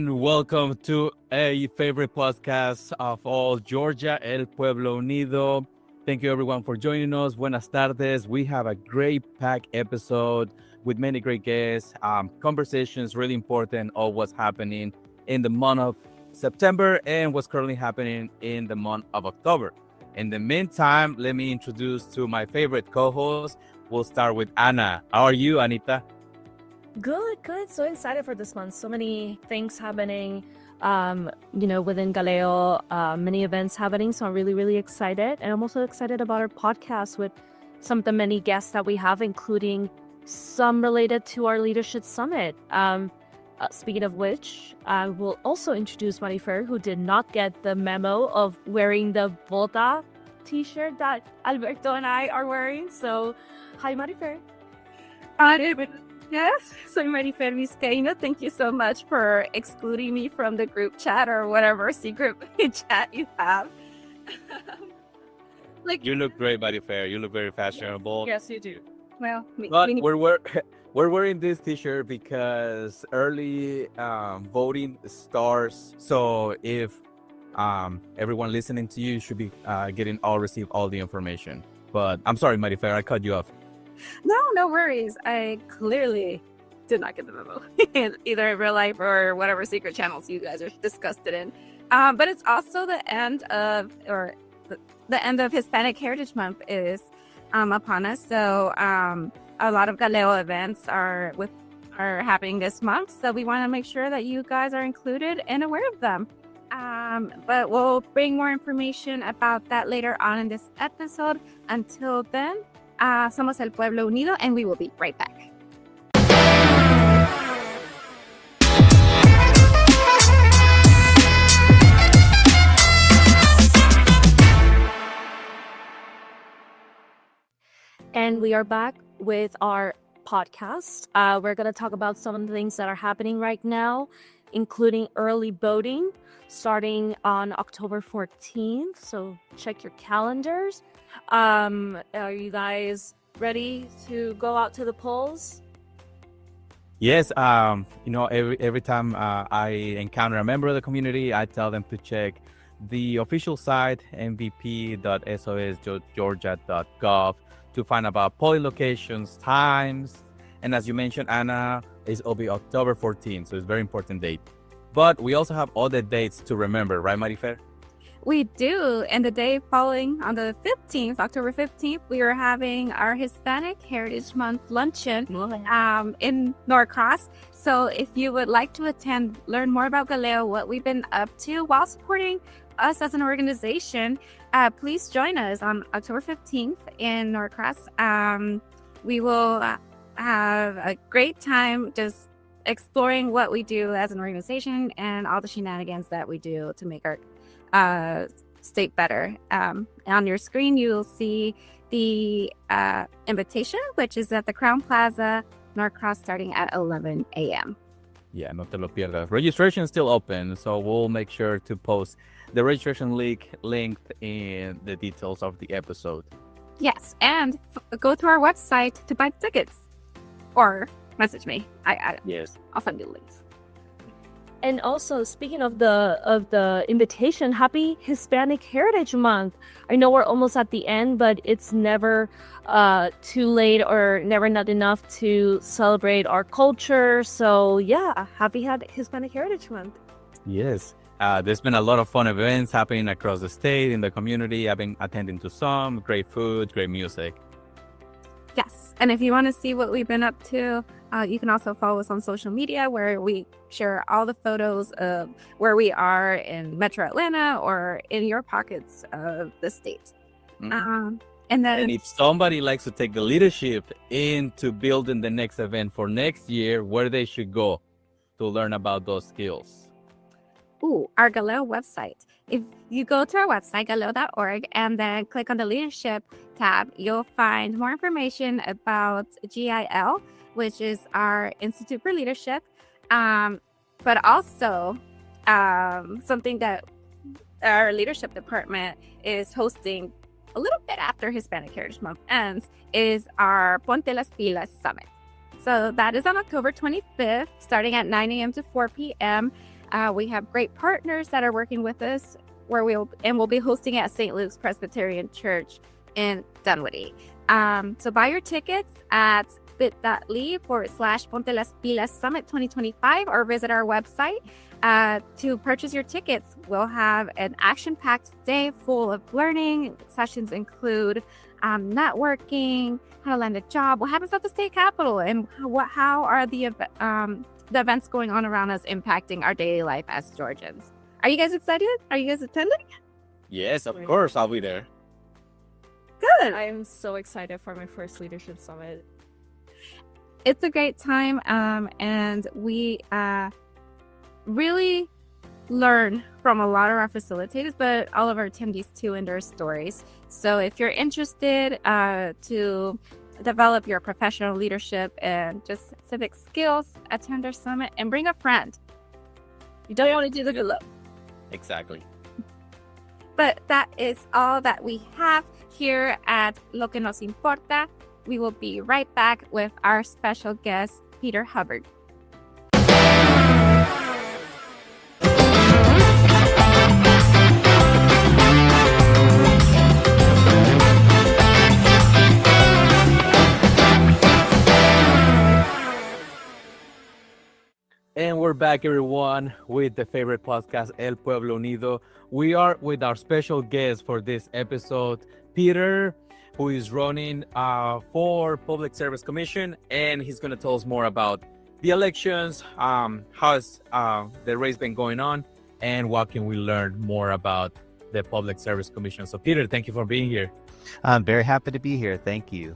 and welcome to a favorite podcast of all Georgia, El Pueblo Unido. Thank you everyone for joining us. Buenas tardes. We have a great packed episode with many great guests, conversations really important of what's happening in the month of September and what's currently happening in the month of October. In the meantime, let me introduce to my favorite co-host. We'll start with Anna. How are you, Anita? Good. So excited for this month. So many things happening, within GALEO, many events happening. So I'm really excited. And I'm also excited about our podcast with some of the many guests that we have, including some related to our leadership summit. Speaking of which, I will also introduce Marifer, who did not get the memo of wearing the Volta t-shirt that Alberto and I are wearing. So, hi, Marifer. Yes, soy Marifer Vizcaíno. Thank you so much for excluding me from the group chat or whatever secret chat you have. You look great, Marifer. You look very fashionable. Yes, you do. Well, But we're wearing this t-shirt because early voting starts. So if everyone listening to you should be receive all the information. But I'm sorry, Marifer, I cut you off. No worries. I clearly did not get the memo, either in real life or whatever secret channels you guys are discussed it in. But it's also the end of Hispanic Heritage Month is upon us. So a lot of GALEO events are happening this month. So we want to make sure that you guys are included and aware of them. But we'll bring more information about that later on in this episode. Until then, somos El Pueblo Unido, and we will be right back. And we are back with our podcast. We're going to talk about some of the things that are happening right now, including early voting starting on October 14th. So check your calendars. Are you guys ready to go out to the polls? Yes, every time I encounter a member of the community, I tell them to check the official site, mvp.sosgeorgia.gov, to find about polling locations, times, and as you mentioned, Anna, it'll be October 14th, so it's a very important date. But we also have other dates to remember, right, Marifer? We do. And the day following on the 15th, October 15th, we are having our Hispanic Heritage Month luncheon in Norcross. So if you would like to attend, learn more about GALEO, what we've been up to while supporting us as an organization, please join us on October 15th in Norcross. We will have a great time just exploring what we do as an organization and all the shenanigans that we do to make our state better. On your screen, you will see the invitation, which is at the Crown Plaza, Norcross, starting at 11 a.m. Yeah, no te lo pierdas. Registration is still open, so we'll make sure to post the registration link linked in the details of the episode. Yes, and go to our website to buy the tickets, or message me. Yes, I'll send you links. And also, speaking of the invitation, happy Hispanic Heritage Month. I know we're almost at the end, but it's never too late or never not enough to celebrate our culture. So yeah, happy Hispanic Heritage Month. Yes. There's been a lot of fun events happening across the state, in the community. I've been attending to some. Great food, great music. Yes, and if you want to see what we've been up to, you can also follow us on social media, where we share all the photos of where we are in Metro Atlanta or in your pockets of the state. Mm-hmm. And if somebody likes to take the leadership into building the next event for next year, where they should go to learn about those skills? Our GALEO website. If you go to our website, galeo.org, and then click on the leadership tab, you'll find more information about GIL, which is our Institute for Leadership, but also something that our leadership department is hosting a little bit after Hispanic Heritage Month ends, is our Ponte las Pilas Summit. So that is on October 25th, starting at 9 a.m. to 4 p.m. We have great partners that are working with us where we'll be hosting at St. Luke's Presbyterian Church in Dunwoody. So buy your tickets at bit.ly/Ponte las Pilas Summit 2025 or visit our website to purchase your tickets. We'll have an action-packed day full of learning. Sessions include networking, how to land a job, what happens at the state capitol, and how are the events going on around us impacting our daily life as Georgians. Are you guys excited? Are you guys attending? Yes, of course, I'll be there. Good. I am so excited for my first leadership summit. It's a great time, and we really learn from a lot of our facilitators, but all of our attendees too, and their stories. So if you're interested to develop your professional leadership and just civic skills, attend our summit and bring a friend. You don't want to do the good luck. Exactly. But that is all that we have here at Lo Que Nos Importa. We will be right back with our special guest, Peter Hubbard. And we're back, everyone, with the favorite podcast, El Pueblo Unido. We are with our special guest for this episode, Peter, who is running for Public Service Commission, and he's going to tell us more about the elections, how's the race been going on, and what can we learn more about the Public Service Commission. So, Peter, thank you for being here. I'm very happy to be here. Thank you.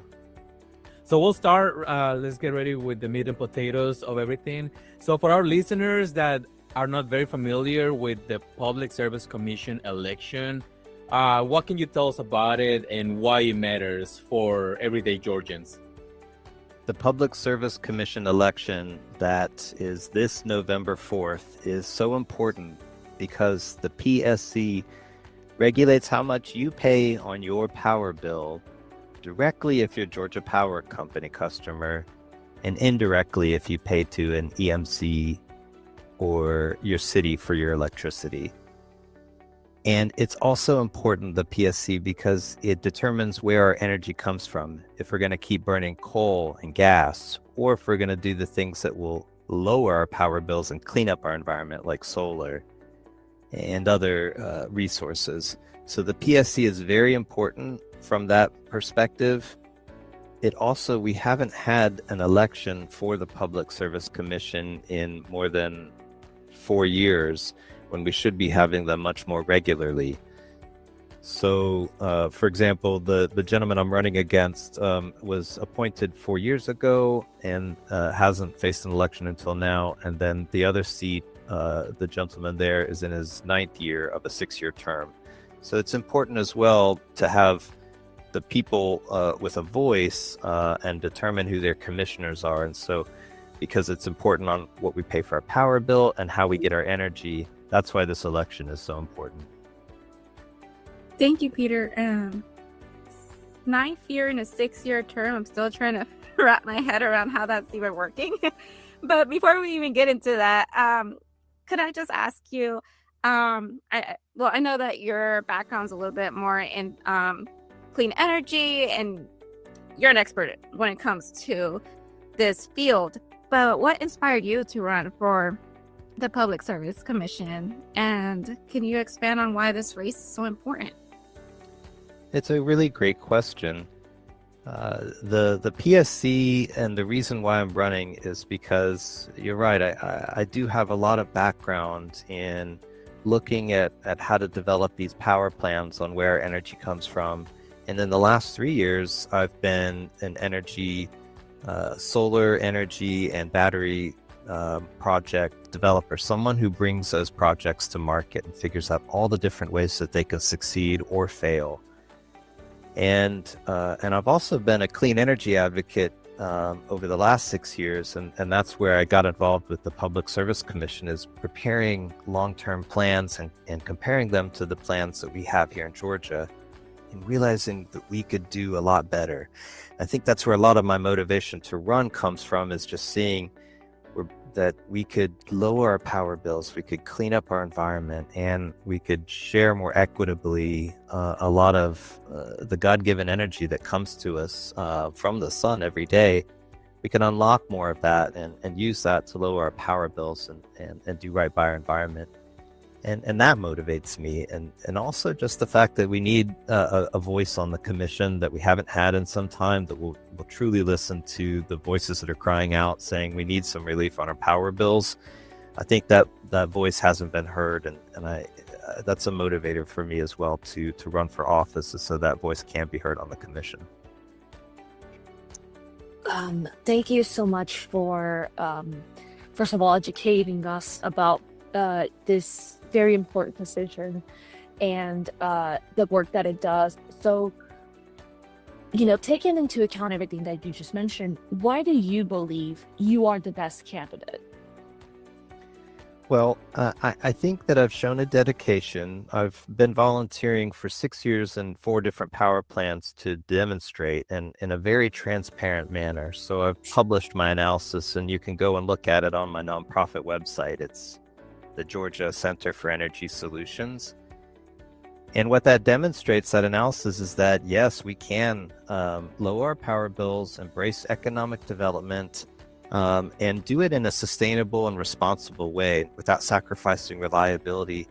So we'll start, let's get ready with the meat and potatoes of everything. So for our listeners that are not very familiar with the Public Service Commission election, what can you tell us about it and why it matters for everyday Georgians? The Public Service Commission election that is this November 4th is so important because the PSC regulates how much you pay on your power bill directly if you're a Georgia Power Company customer, and indirectly if you pay to an EMC or your city for your electricity. And it's also important, the PSC, because it determines where our energy comes from. If we're going to keep burning coal and gas, or if we're going to do the things that will lower our power bills and clean up our environment, like solar and other resources. So the PSC is very important from that perspective. We haven't had an election for the Public Service Commission in more than 4 years, when we should be having them much more regularly. So, for example, the gentleman I'm running against was appointed 4 years ago and hasn't faced an election until now. And then the other seat, the gentleman there is in his 9th year of a 6-year term. So it's important as well to have the people with a voice and determine who their commissioners are. And so because it's important on what we pay for our power bill and how we get our energy, that's why this election is so important. Thank you, Peter. 9th year in a 6-year term. I'm still trying to wrap my head around how that's even working. But before we even get into that, could I just ask you, I know that your background's a little bit more in clean energy, and you're an expert when it comes to this field, but what inspired you to run for the Public Service Commission, and can you expand on why this race is so important? It's a really great question. The PSC, and the reason why I'm running is because you're right, I do have a lot of background in looking at how to develop these power plans on where energy comes from. And in the last 3 years, I've been an energy, solar energy and battery project developer, someone who brings those projects to market and figures out all the different ways that they can succeed or fail. And I've also been a clean energy advocate over the last 6 years, and that's where I got involved with the Public Service Commission, is preparing long-term plans and comparing them to the plans that we have here in Georgia, and realizing that we could do a lot better. I think that's where a lot of my motivation to run comes from, is just seeing we're that we could lower our power bills, we could clean up our environment, and we could share more equitably a lot of the God-given energy that comes to us from the sun every day, we can unlock more of that and use that to lower our power bills and do right by our environment. And that motivates me. And also just the fact that we need a voice on the commission that we haven't had in some time, that will truly listen to the voices that are crying out saying we need some relief on our power bills. I think that voice hasn't been heard, and I that's a motivator for me as well to run for office, so that voice can be heard on the commission. Thank you so much for, first of all, educating us about this very important position and the work that it does. So, taking into account everything that you just mentioned, why do you believe you are the best candidate? Well, I think that I've shown a dedication. I've been volunteering for 6 years in 4 different power plants to demonstrate, and in a very transparent manner. So I've published my analysis, and you can go and look at it on my nonprofit website. It's the Georgia Center for Energy Solutions. And what that demonstrates, that analysis, is that yes, we can lower our power bills, embrace economic development, and do it in a sustainable and responsible way without sacrificing reliability.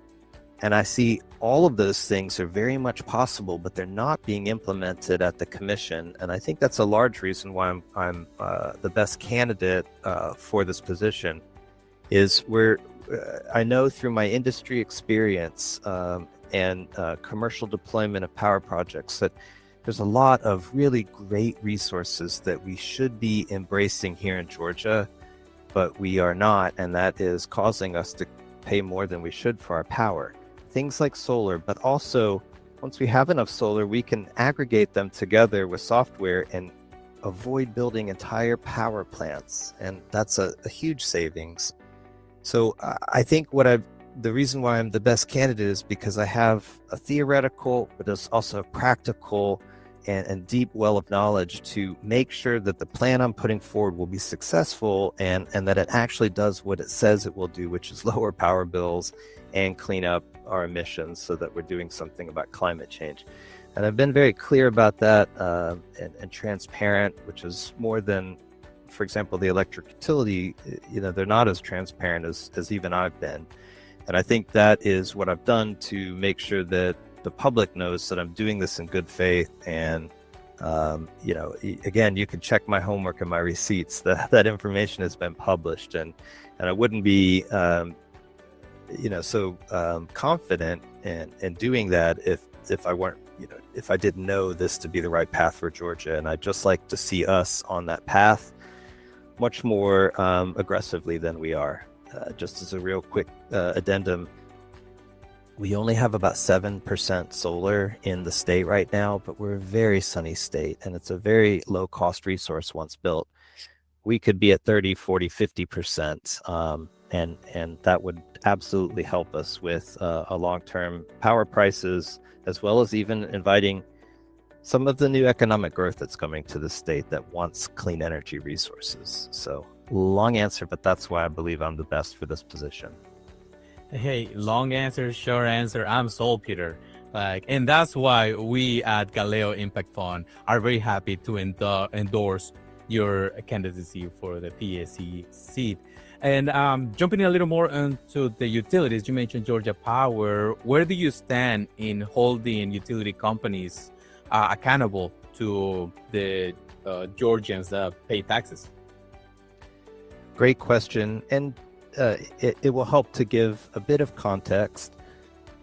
And I see all of those things are very much possible, but they're not being implemented at the commission. And I think that's a large reason why I'm the best candidate for this position. Is I know through my industry experience and commercial deployment of power projects that there's a lot of really great resources that we should be embracing here in Georgia, but we are not, and that is causing us to pay more than we should for our power. Things like solar, but also once we have enough solar, we can aggregate them together with software and avoid building entire power plants, and that's a huge savings. So I think the reason why I'm the best candidate is because I have a theoretical, but there's also a practical and deep well of knowledge to make sure that the plan I'm putting forward will be successful and that it actually does what it says it will do, which is lower power bills and clean up our emissions so that we're doing something about climate change. And I've been very clear about that and transparent, which is more than, for example, the electric utility. They're not as transparent as even I've been. And I think that is what I've done to make sure that the public knows that I'm doing this in good faith. And, again, you can check my homework and my receipts. That information has been published. And I wouldn't be, so confident in doing that if I weren't, if I didn't know this to be the right path for Georgia. And I'd just like to see us on that path much more aggressively than we are. Just as a real quick addendum, we only have about 7% solar in the state right now, but we're a very sunny state, and it's a very low cost resource once built. We could be at 30, 40, 50%, and that would absolutely help us with a long-term power prices, as well as even inviting some of the new economic growth that's coming to the state that wants clean energy resources. So long answer, but that's why I believe I'm the best for this position. Hey, long answer, short answer. I'm sold, Peter. And that's why we at GALEO Impact Fund are very happy to endorse your candidacy for the PSC seat. And jumping a little more into the utilities, you mentioned Georgia Power. Where do you stand in holding utility companies accountable to the Georgians that pay taxes? Great question. And it will help to give a bit of context.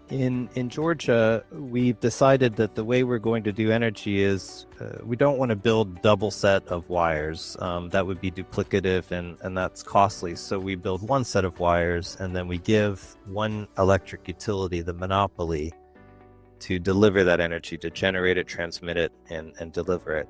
In Georgia, we've decided that the way we're going to do energy is we don't want to build double set of wires. That would be duplicative and that's costly. So we build one set of wires, and then we give one electric utility the monopoly to deliver that energy, to generate it, transmit it, and deliver it.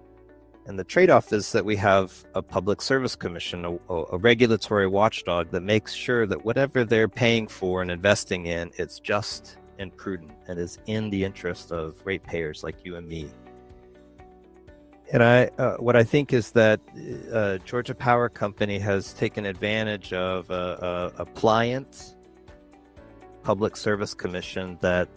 And the trade-off is that we have a public service commission, a regulatory watchdog that makes sure that whatever they're paying for and investing in, it's just and prudent and is in the interest of ratepayers like you and me. And what I think is that Georgia Power Company has taken advantage of a pliant Public Service Commission that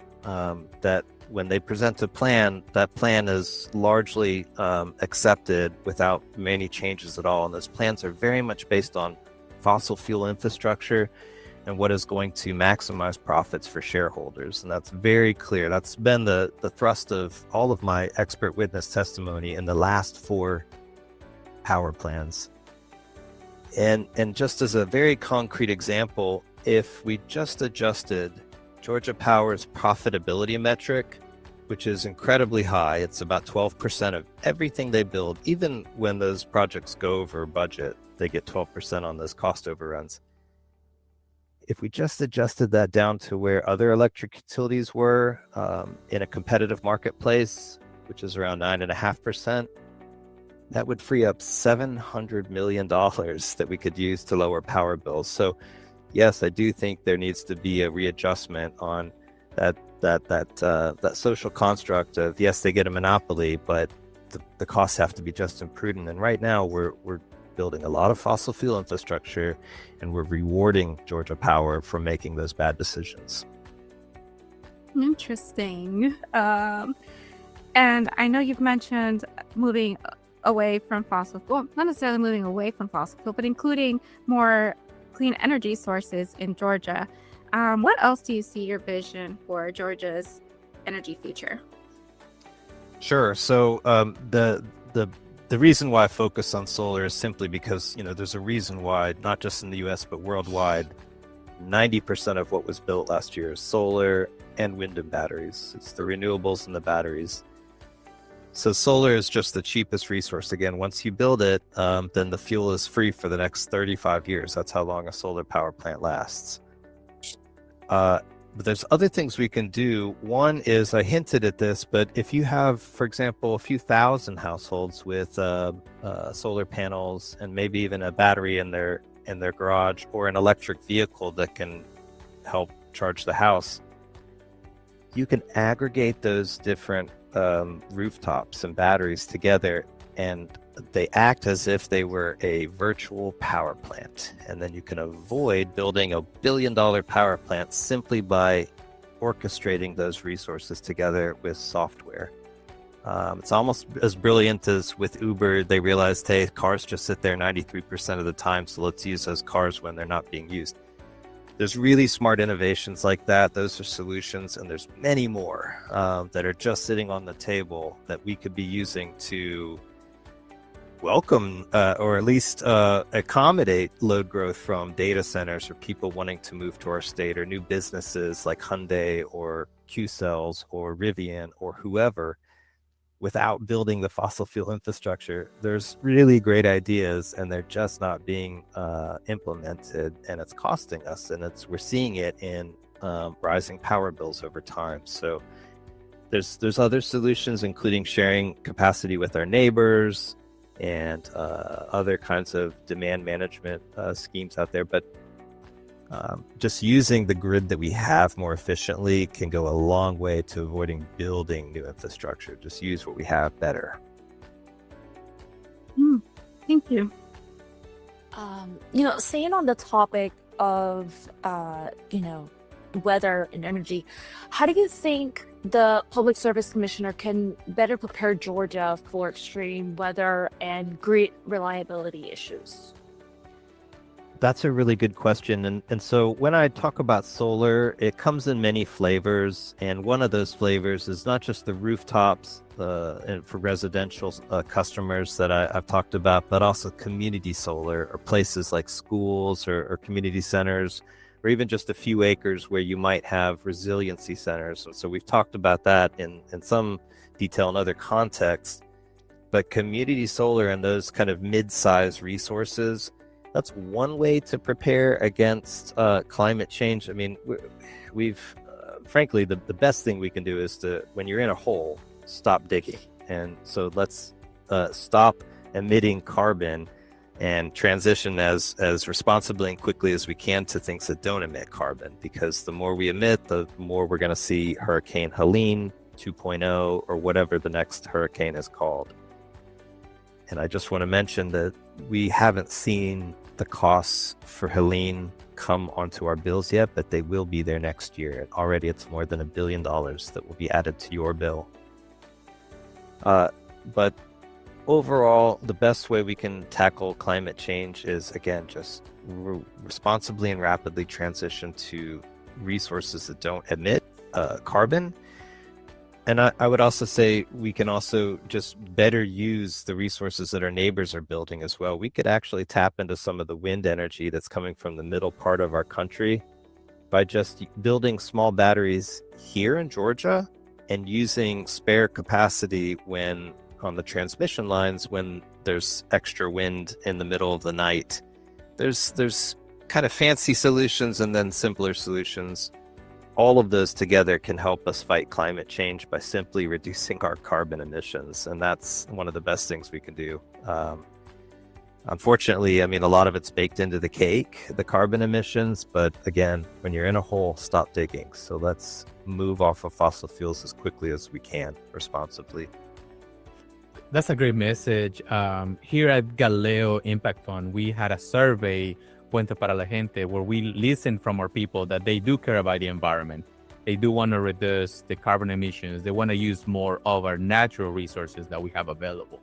when they present a plan, that plan is largely accepted without many changes at all. And those plans are very much based on fossil fuel infrastructure and what is going to maximize profits for shareholders. And that's very clear. That's been the thrust of all of my expert witness testimony in the last 4 power plans. And just as a very concrete example, if we just adjusted Georgia Power's profitability metric, which is incredibly high, it's about 12% of everything they build. Even when those projects go over budget, they get 12% on those cost overruns. If we just adjusted that down to where other electric utilities were in a competitive marketplace, which is around 9.5%, that would free up $700 million that we could use to lower power bills. So yes, I do think there needs to be a readjustment on that social construct of, yes, they get a monopoly, but the costs have to be just and prudent. And right now we're building a lot of fossil fuel infrastructure, and we're rewarding Georgia Power for making those bad decisions. Interesting. And I know you've mentioned moving away from fossil fuel, well, not necessarily moving away from fossil fuel, but including more clean energy sources in Georgia. What else do you see your vision for Georgia's energy future? Sure. So the reason why I focus on solar is simply because, there's a reason why, not just in the US, but worldwide, 90% of what was built last year is solar and wind and batteries. It's the renewables and the batteries. So solar is just the cheapest resource. Again, once you build it, then the fuel is free for the next 35 years. That's how long a solar power plant lasts. But there's other things we can do. One is, I hinted at this, but if you have, for example, a few thousand households with solar panels and maybe even a battery in their garage, or an electric vehicle that can help charge the house, you can aggregate those different rooftops and batteries together, and they act as if they were a virtual power plant. And then you can avoid building $1 billion power plant simply by orchestrating those resources together with software. It's almost as brilliant as with Uber. They realized, hey, cars just sit there 93% of the time, so let's use those cars when they're not being used. There's really smart innovations like that. Those are solutions, and there's many more that are just sitting on the table that we could be using to welcome or at least accommodate load growth from data centers, or people wanting to move to our state, or new businesses like Hyundai or Q-Cells or Rivian or whoever, without building the fossil fuel infrastructure. There's really great ideas, and they're just not being implemented, and it's costing us, and we're seeing it in rising power bills over time. So there's other solutions, including sharing capacity with our neighbors and other kinds of demand management schemes out there. But just using the grid that we have more efficiently can go a long way to avoiding building new infrastructure. Just use what we have better. Thank you. Staying on the topic of, weather and energy, how do you think the Public Service Commissioner can better prepare Georgia for extreme weather and grid reliability issues? That's a really good question. And so when I talk about solar, it comes in many flavors. And one of those flavors is not just the rooftops and for residential customers that I've talked about, but also community solar, or places like schools or community centers, or even just a few acres where you might have resiliency centers. So we've talked about that in some detail in other contexts. But community solar and those kind of mid-sized resources, that's one way to prepare against climate change. I mean, we've frankly, the best thing we can do is to, when you're in a hole, stop digging. And so let's stop emitting carbon and transition as responsibly and quickly as we can to things that don't emit carbon, because the more we emit, the more we're going to see Hurricane Helene 2.0 or whatever the next hurricane is called. And I just want to mention that we haven't seen the costs for Helene come onto our bills yet, but they will be there next year. And already it's more than $1 billion that will be added to your bill. But overall, the best way we can tackle climate change is, again, just responsibly and rapidly transition to resources that don't emit carbon. And I would also say we can also just better use the resources that our neighbors are building as well. We could actually tap into some of the wind energy that's coming from the middle part of our country by just building small batteries here in Georgia and using spare capacity when on the transmission lines when there's extra wind in the middle of the night. There's kind of fancy solutions and then simpler solutions. All of those together can help us fight climate change by simply reducing our carbon emissions. And that's one of the best things we can do. Unfortunately, I mean, a lot of it's baked into the cake, the carbon emissions. But again, when you're in a hole, stop digging. So let's move off of fossil fuels as quickly as we can, responsibly. That's a great message. Here at GALEO Impact Fund, we had a survey, Puente para la Gente, where we listened from our people that they do care about the environment. They do want to reduce the carbon emissions. They want to use more of our natural resources that we have available.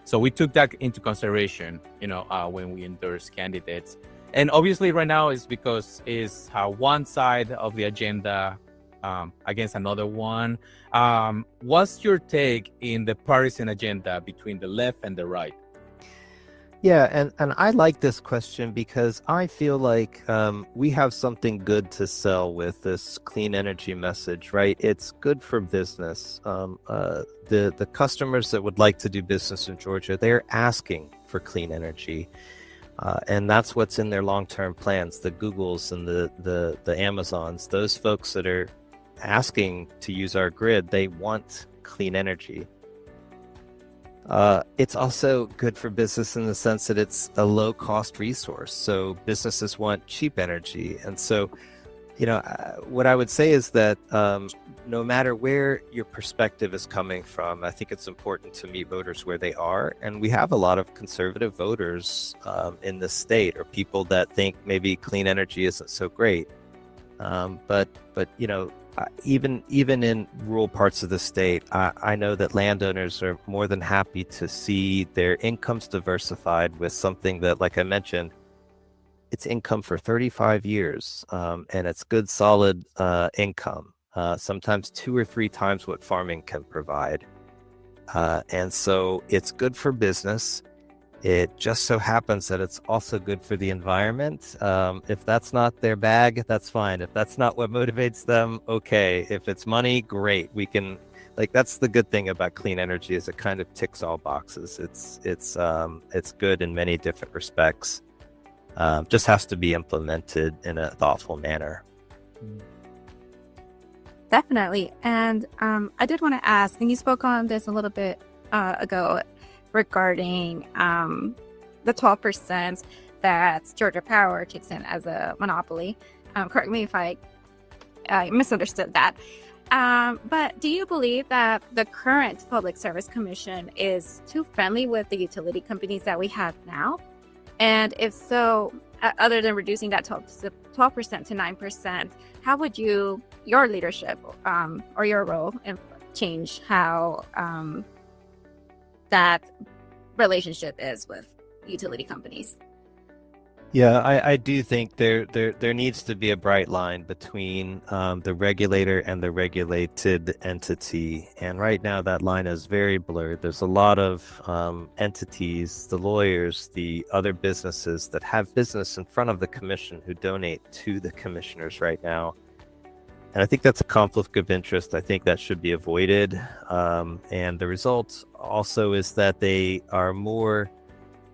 So we took that into consideration, when we endorse candidates. And obviously right now is because it's one side of the agenda against another one. What's your take in the partisan agenda between the left and the right? Yeah, and I like this question because I feel like we have something good to sell with this clean energy message, right? It's good for business. The customers that would like to do business in Georgia, they're asking for clean energy. And that's what's in their long-term plans, the Googles and the Amazons, those folks that are asking to use our grid, they want clean energy. It's also good for business in the sense that it's a low-cost resource. So businesses want cheap energy. And so, what I would say is that no matter where your perspective is coming from, I think it's important to meet voters where they are. And we have a lot of conservative voters in the state, or people that think maybe clean energy isn't so great. But even in rural parts of the state, I know that landowners are more than happy to see their incomes diversified with something that, like I mentioned, it's income for 35 years, and it's good, solid income, sometimes 2 or 3 times what farming can provide. And so it's good for business. It just so happens that it's also good for the environment. If that's not their bag, that's fine. If that's not what motivates them, okay. If it's money, great. We can, that's the good thing about clean energy, is it kind of ticks all boxes. It's good in many different respects. Just has to be implemented in a thoughtful manner. Definitely. And I did want to ask, and you spoke on this a little bit ago, regarding the 12% that Georgia Power kicks in as a monopoly. Correct me if I misunderstood that. But do you believe that the current Public Service Commission is too friendly with the utility companies that we have now? And if so, other than reducing that 12% to 9%, how would your leadership or your role change how that relationship is with utility companies? Yeah, I do think there needs to be a bright line between the regulator and the regulated entity. And right now that line is very blurred. There's a lot of entities, the lawyers, the other businesses that have business in front of the commission who donate to the commissioners right now. And I think that's a conflict of interest. I think that should be avoided. And the result also is that they are more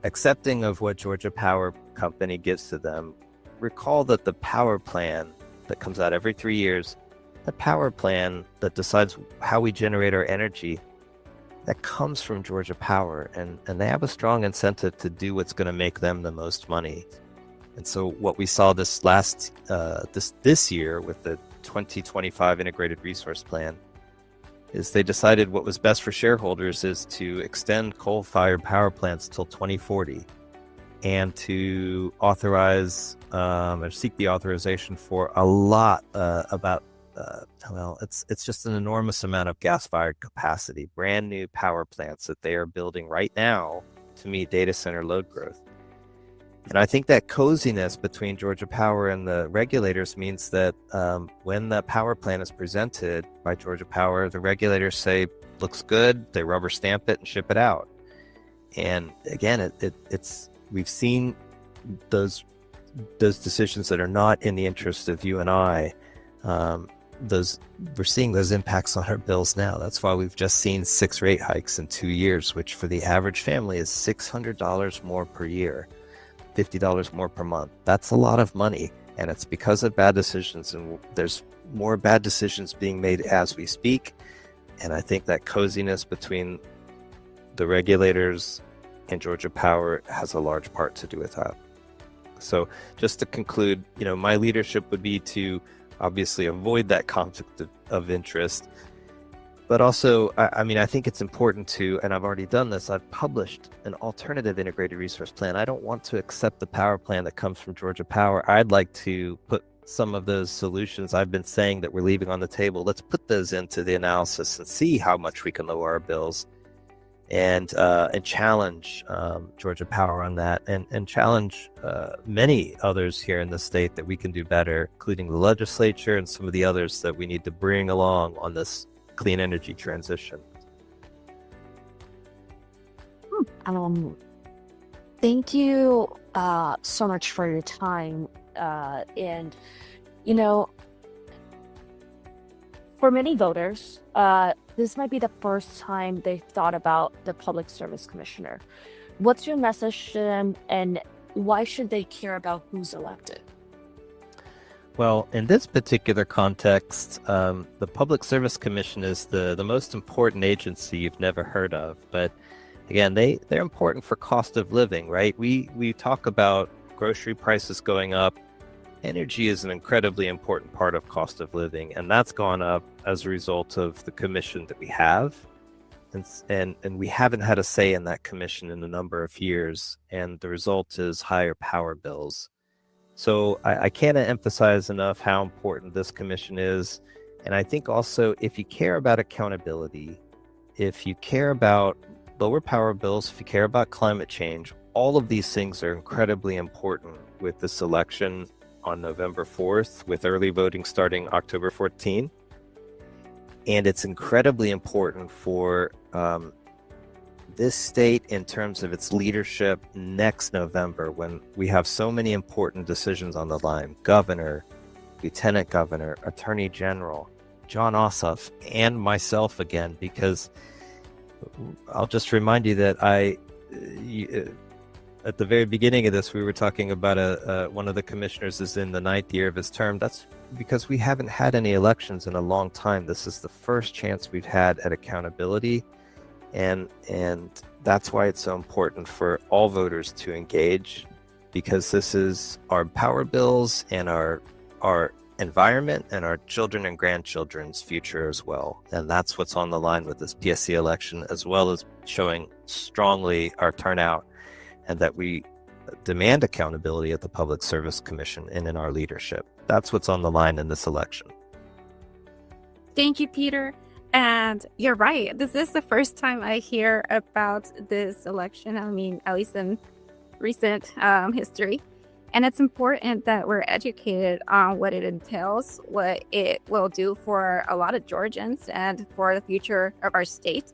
accepting of what Georgia Power Company gives to them. Recall that the power plan that comes out every 3 years, the power plan that decides how we generate our energy, that comes from Georgia Power. And they have a strong incentive to do what's going to make them the most money. And so what we saw this year with the 2025 Integrated Resource Plan, is they decided what was best for shareholders is to extend coal-fired power plants till 2040 and to authorize or seek the authorization for a lot it's just an enormous amount of gas-fired capacity, brand new power plants that they are building right now to meet data center load growth. And I think that coziness between Georgia Power and the regulators means that when the power plan is presented by Georgia Power, the regulators say, looks good, they rubber stamp it and ship it out. And again, we've seen those decisions that are not in the interest of you and I. We're seeing those impacts on our bills now. That's why we've just seen 6 rate hikes in 2 years, which for the average family is $600 more per year, $50 more per month. That's a lot of money, and it's because of bad decisions, and there's more bad decisions being made as we speak. And I think that coziness between the regulators and Georgia Power has a large part to do with that. So just to conclude, my leadership would be to obviously avoid that conflict of interest, but also, I think it's important to, and I've already done this, I've published an alternative integrated resource plan. I don't want to accept the power plan that comes from Georgia Power. I'd like to put some of those solutions I've been saying that we're leaving on the table. Let's put those into the analysis and see how much we can lower our bills, and challenge Georgia Power on that, and challenge many others here in the state that we can do better, including the legislature and some of the others that we need to bring along on this clean energy transition. Thank you so much for your time. And, for many voters, this might be the first time they've thought about the Public Service Commissioner. What's your message to them, and why should they care about who's elected? Well, in this particular context, the Public Service Commission is the most important agency you've never heard of. But again, they're important for cost of living, right? We talk about grocery prices going up. Energy is an incredibly important part of cost of living, and that's gone up as a result of the commission that we have. And we haven't had a say in that commission in a number of years, and the result is higher power bills. So I can't emphasize enough how important this commission is. And I think also, if you care about accountability, if you care about lower power bills, if you care about climate change, all of these things are incredibly important with this election on November 4th, with early voting starting October 14. And it's incredibly important for this state in terms of its leadership next November, when we have so many important decisions on the line: governor, lieutenant governor, attorney general, John Ossoff, and myself again, because I'll just remind you that at the very beginning of this, we were talking about one of the commissioners is in the 9th year of his term. That's because we haven't had any elections in a long time. This is the first chance we've had at accountability, and that's why it's so important for all voters to engage, because this is our power bills and our environment and our children and grandchildren's future as well. And that's what's on the line with this PSC election, as well as showing strongly our turnout, and that we demand accountability at the Public Service Commission and in our leadership. That's what's on the line in this election. Thank you, Peter. And you're right. This is the first time I hear about this election. I mean, at least in recent history. And it's important that we're educated on what it entails, what it will do for a lot of Georgians and for the future of our state.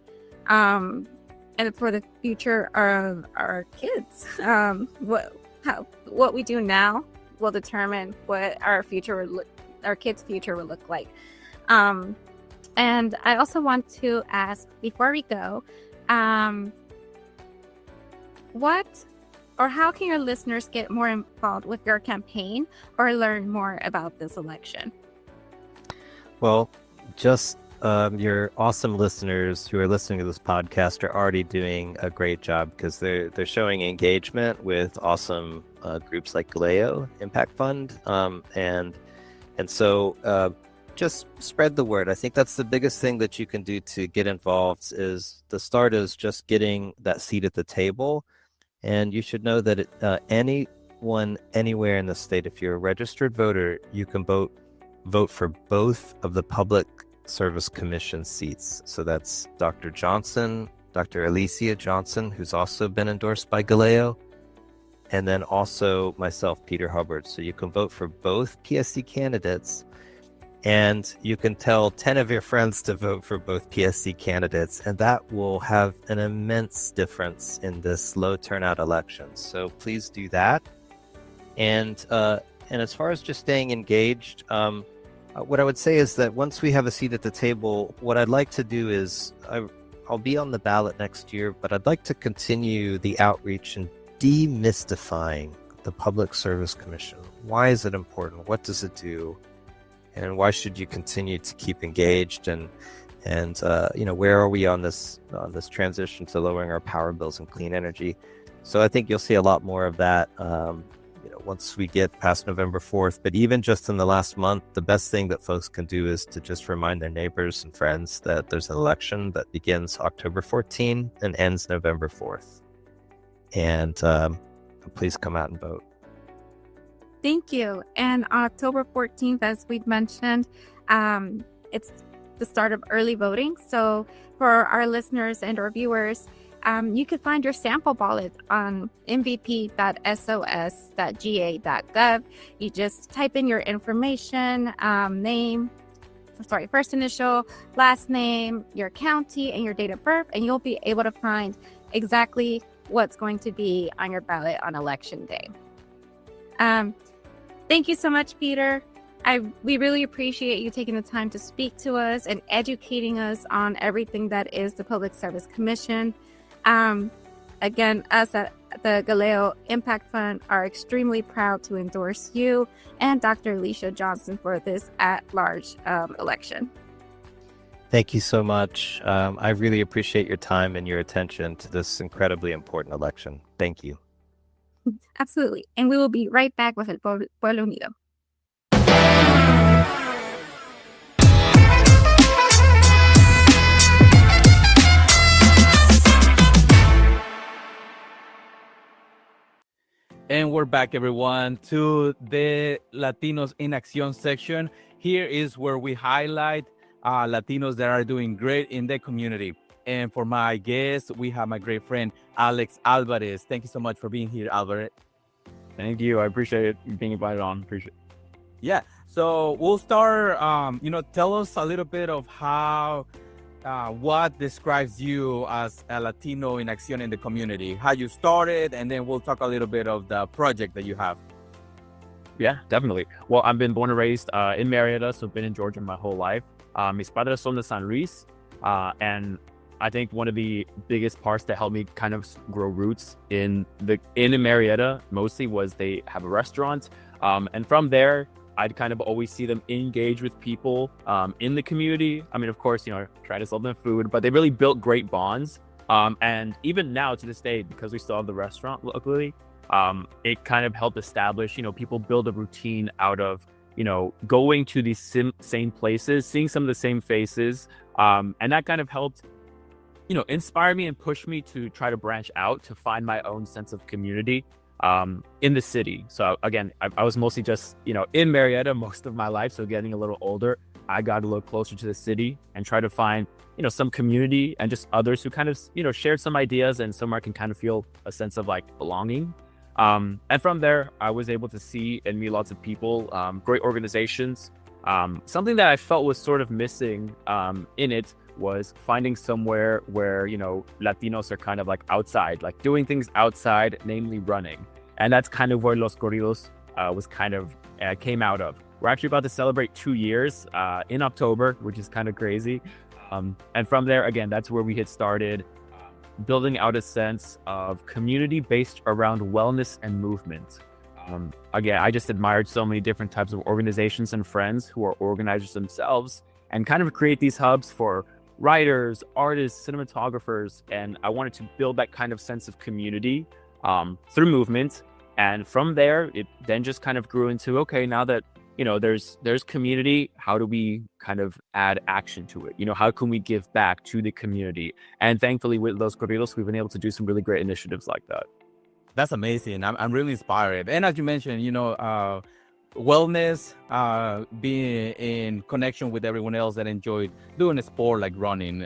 And for the future of our kids. What we do now will determine what our kids' future will look like. And I also want to ask, before we go, how can your listeners get more involved with your campaign or learn more about this election? Well, just your awesome listeners who are listening to this podcast are already doing a great job, because they're showing engagement with awesome groups like GALEO Impact Fund, and so just spread the word. I think that's the biggest thing that you can do to get involved. Is the start is just getting that seat at the table. And you should know that anyone anywhere in the state, if you're a registered voter, you can vote for both of the Public Service Commission seats. So that's Dr. Johnson, Dr. Alicia Johnson, who's also been endorsed by GALEO, and then also myself, Peter Hubbard. So you can vote for both PSC candidates, and you can tell 10 of your friends to vote for both PSC candidates, and that will have an immense difference in this low turnout election. So please do that. And as far as just staying engaged, what I would say is that once we have a seat at the table, what I'd like to do is I'll be on the ballot next year, but I'd like to continue the outreach and demystifying the Public Service Commission. Why is it important? What does it do? And why should you continue to keep engaged? And where are we on this transition to lowering our power bills and clean energy? So I think you'll see a lot more of that once we get past November 4th. But even just in the last month, the best thing that folks can do is to just remind their neighbors and friends that there's an election that begins October 14 and ends November 4th. And please come out and vote. Thank you. And on October 14th, as we've mentioned, it's the start of early voting. So for our listeners and our viewers, you can find your sample ballot on mvp.sos.ga.gov. You just type in your information, first initial, last name, your county, and your date of birth, and you'll be able to find exactly what's going to be on your ballot on election day. Thank you so much, Peter. We really appreciate you taking the time to speak to us and educating us on everything that is the Public Service Commission. Again, us at the GALEO Impact Fund are extremely proud to endorse you and Dr. Alicia Johnson for this at-large election. Thank you so much. I really appreciate your time and your attention to this incredibly important election. Thank you. Absolutely. And we will be right back with El Pueblo Unido. And we're back, everyone, to the Latinos in Acción section. Here is where we highlight Latinos that are doing great in the community. And for my guest, we have my great friend, Alex Alvarez. Thank you so much for being here, Alvarez. Thank you. I appreciate it being invited on. Appreciate it. Yeah. So we'll start, tell us a little bit of how, what describes you as a Latino in Acción in the community, how you started, and then we'll talk a little bit of the project that you have. Yeah, definitely. Well, I've been born and raised in Marietta, so I've been in Georgia my whole life. Mis padres son de San Luis, and I think one of the biggest parts that helped me kind of grow roots in Marietta mostly was they have a restaurant, and from there I'd kind of always see them engage with people in the community. I mean, of course, try to sell them food, but they really built great bonds. And even now to this day, because we still have the restaurant locally, it kind of helped establish, people build a routine out of, going to these same places, seeing some of the same faces. And that kind of helped, inspire me and push me to try to branch out to find my own sense of community in the city. So again, I was mostly just, in Marietta most of my life. So getting a little older, I got a little closer to the city and try to find, some community and just others who kind of, shared some ideas and somewhere I can kind of feel a sense of like belonging. And from there, I was able to see and meet lots of people, great organizations. Something that I felt was sort of missing in it was finding somewhere where, Latinos are kind of like outside, like doing things outside, namely running. And that's kind of where Los Corridos was kind of came out of. We're actually about to celebrate 2 years in October, which is kind of crazy. And from there, again, that's where we had started building out a sense of community based around wellness and movement. Again, I just admired so many different types of organizations and friends who are organizers themselves and kind of create these hubs for writers, artists, cinematographers. And I wanted to build that kind of sense of community through movement. And from there, it then just kind of grew into, okay, now that there's community. How do we kind of add action to it? How can we give back to the community? And thankfully with Los Corridos, we've been able to do some really great initiatives like that. That's amazing. I'm really inspired. And as you mentioned, wellness, being in connection with everyone else that enjoyed doing a sport like running,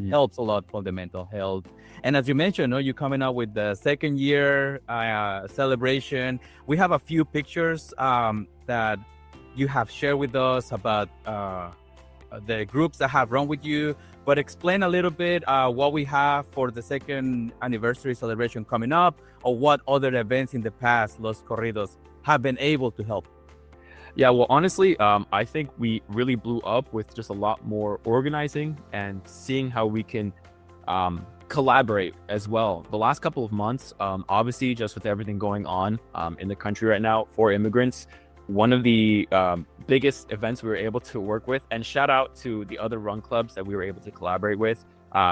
helps a lot for the mental health. And as you mentioned, you're coming out with the second year celebration. We have a few pictures that you have shared with us about the groups that have run with you, but explain a little bit what we have for the second anniversary celebration coming up, or what other events in the past Los Corridos have been able to help. Yeah, well, honestly, I think we really blew up with just a lot more organizing and seeing how we can collaborate as well. The last couple of months, obviously, just with everything going on in the country right now for immigrants, one of the biggest events we were able to work with, and shout out to the other run clubs that we were able to collaborate with,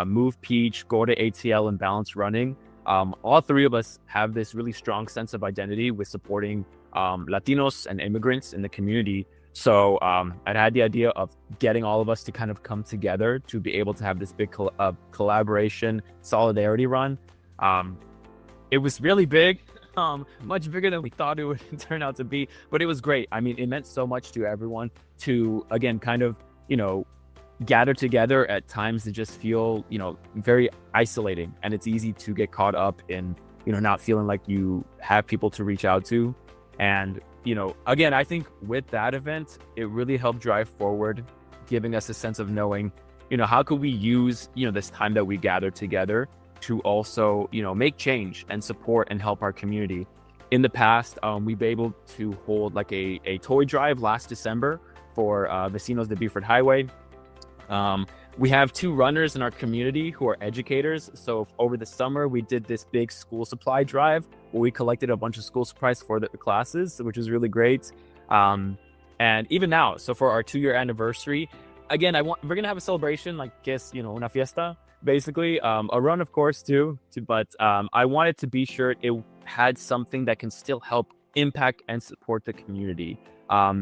Move Peach, Go to ATL, and Balance Running. All three of us have this really strong sense of identity with supporting Latinos and immigrants in the community. So I'd had the idea of getting all of us to kind of come together to be able to have this big collaboration solidarity run. It was really big, much bigger than we thought it would turn out to be, but it was great. I mean, it meant so much to everyone to, again, kind of, gather together at times that just feel, very isolating, and it's easy to get caught up in, not feeling like you have people to reach out to. And, again, I think with that event, it really helped drive forward, giving us a sense of knowing, how could we use, this time that we gather together to also, make change and support and help our community. In the past, we've been able to hold like a toy drive last December for Vecinos de Buford Highway. We have 2 runners in our community who are educators. So over the summer, we did this big school supply drive where we collected a bunch of school supplies for the classes, which was really great. And even now, so for our 2-year anniversary, again, we're going to have a celebration, like, una fiesta, basically, a run, of course, too. But I wanted to be sure it had something that can still help impact and support the community.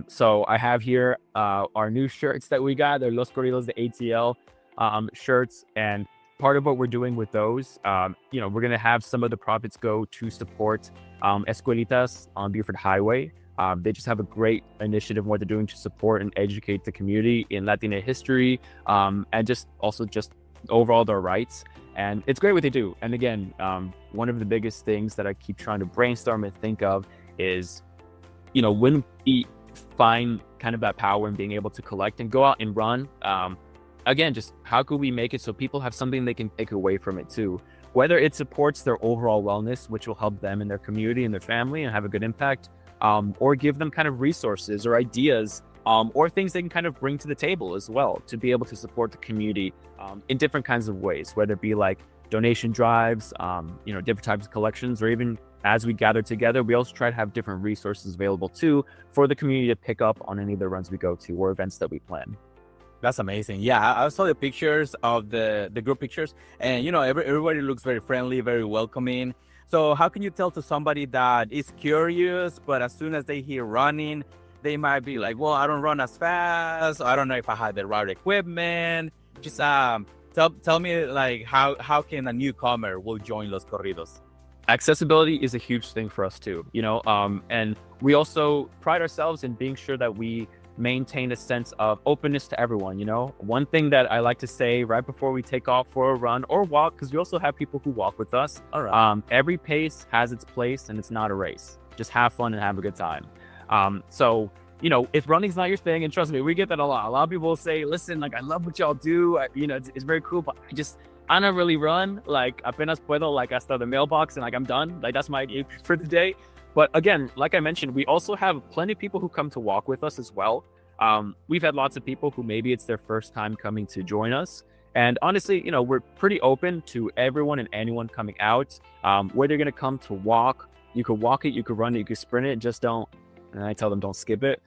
So I have here our new shirts that we got. They're Los Corridos de ATL shirts, and part of what we're doing with those, we're going to have some of the profits go to support Escuelitas on Buford Highway. They just have a great initiative what they're doing to support and educate the community in Latina history, and just overall their rights. And it's great what they do. And again, one of the biggest things that I keep trying to brainstorm and think of is, when we find kind of that power in being able to collect and go out and run, again, just how could we make it so people have something they can take away from it too, whether it supports their overall wellness, which will help them and their community and their family and have a good impact, or give them kind of resources or ideas, or things they can kind of bring to the table as well to be able to support the community in different kinds of ways, whether it be like donation drives, different types of collections, or even as we gather together, we also try to have different resources available too for the community to pick up on any of the runs we go to or events that we plan. That's amazing. Yeah, I saw the pictures of the group pictures, and everybody looks very friendly, very welcoming. So how can you tell to somebody that is curious, but as soon as they hear running, they might be like, well, I don't run as fast, I don't know if I have the right equipment. Just tell me, like, how can a newcomer will join Los Corridos? Accessibility is a huge thing for us too, and we also pride ourselves in being sure that we maintain a sense of openness to everyone. One thing that I like to say right before we take off for a run or walk, because we also have people who walk with us. All right. Every pace has its place, and it's not a race. Just have fun and have a good time. So if running's not your thing, and trust me, we get that a lot. A lot of people will say, listen, like, I love what y'all do. It's very cool, but I don't really run. Like, apenas puedo, like, hasta the mailbox, and like, I'm done. Like, that's my for the day. But again, like I mentioned, we also have plenty of people who come to walk with us as well. We've had lots of people who maybe it's their first time coming to join us. And honestly, we're pretty open to everyone and anyone coming out. Whether you're going to come to walk, you could walk it, you could run it, you could sprint it, just don't, and I tell them don't skip it.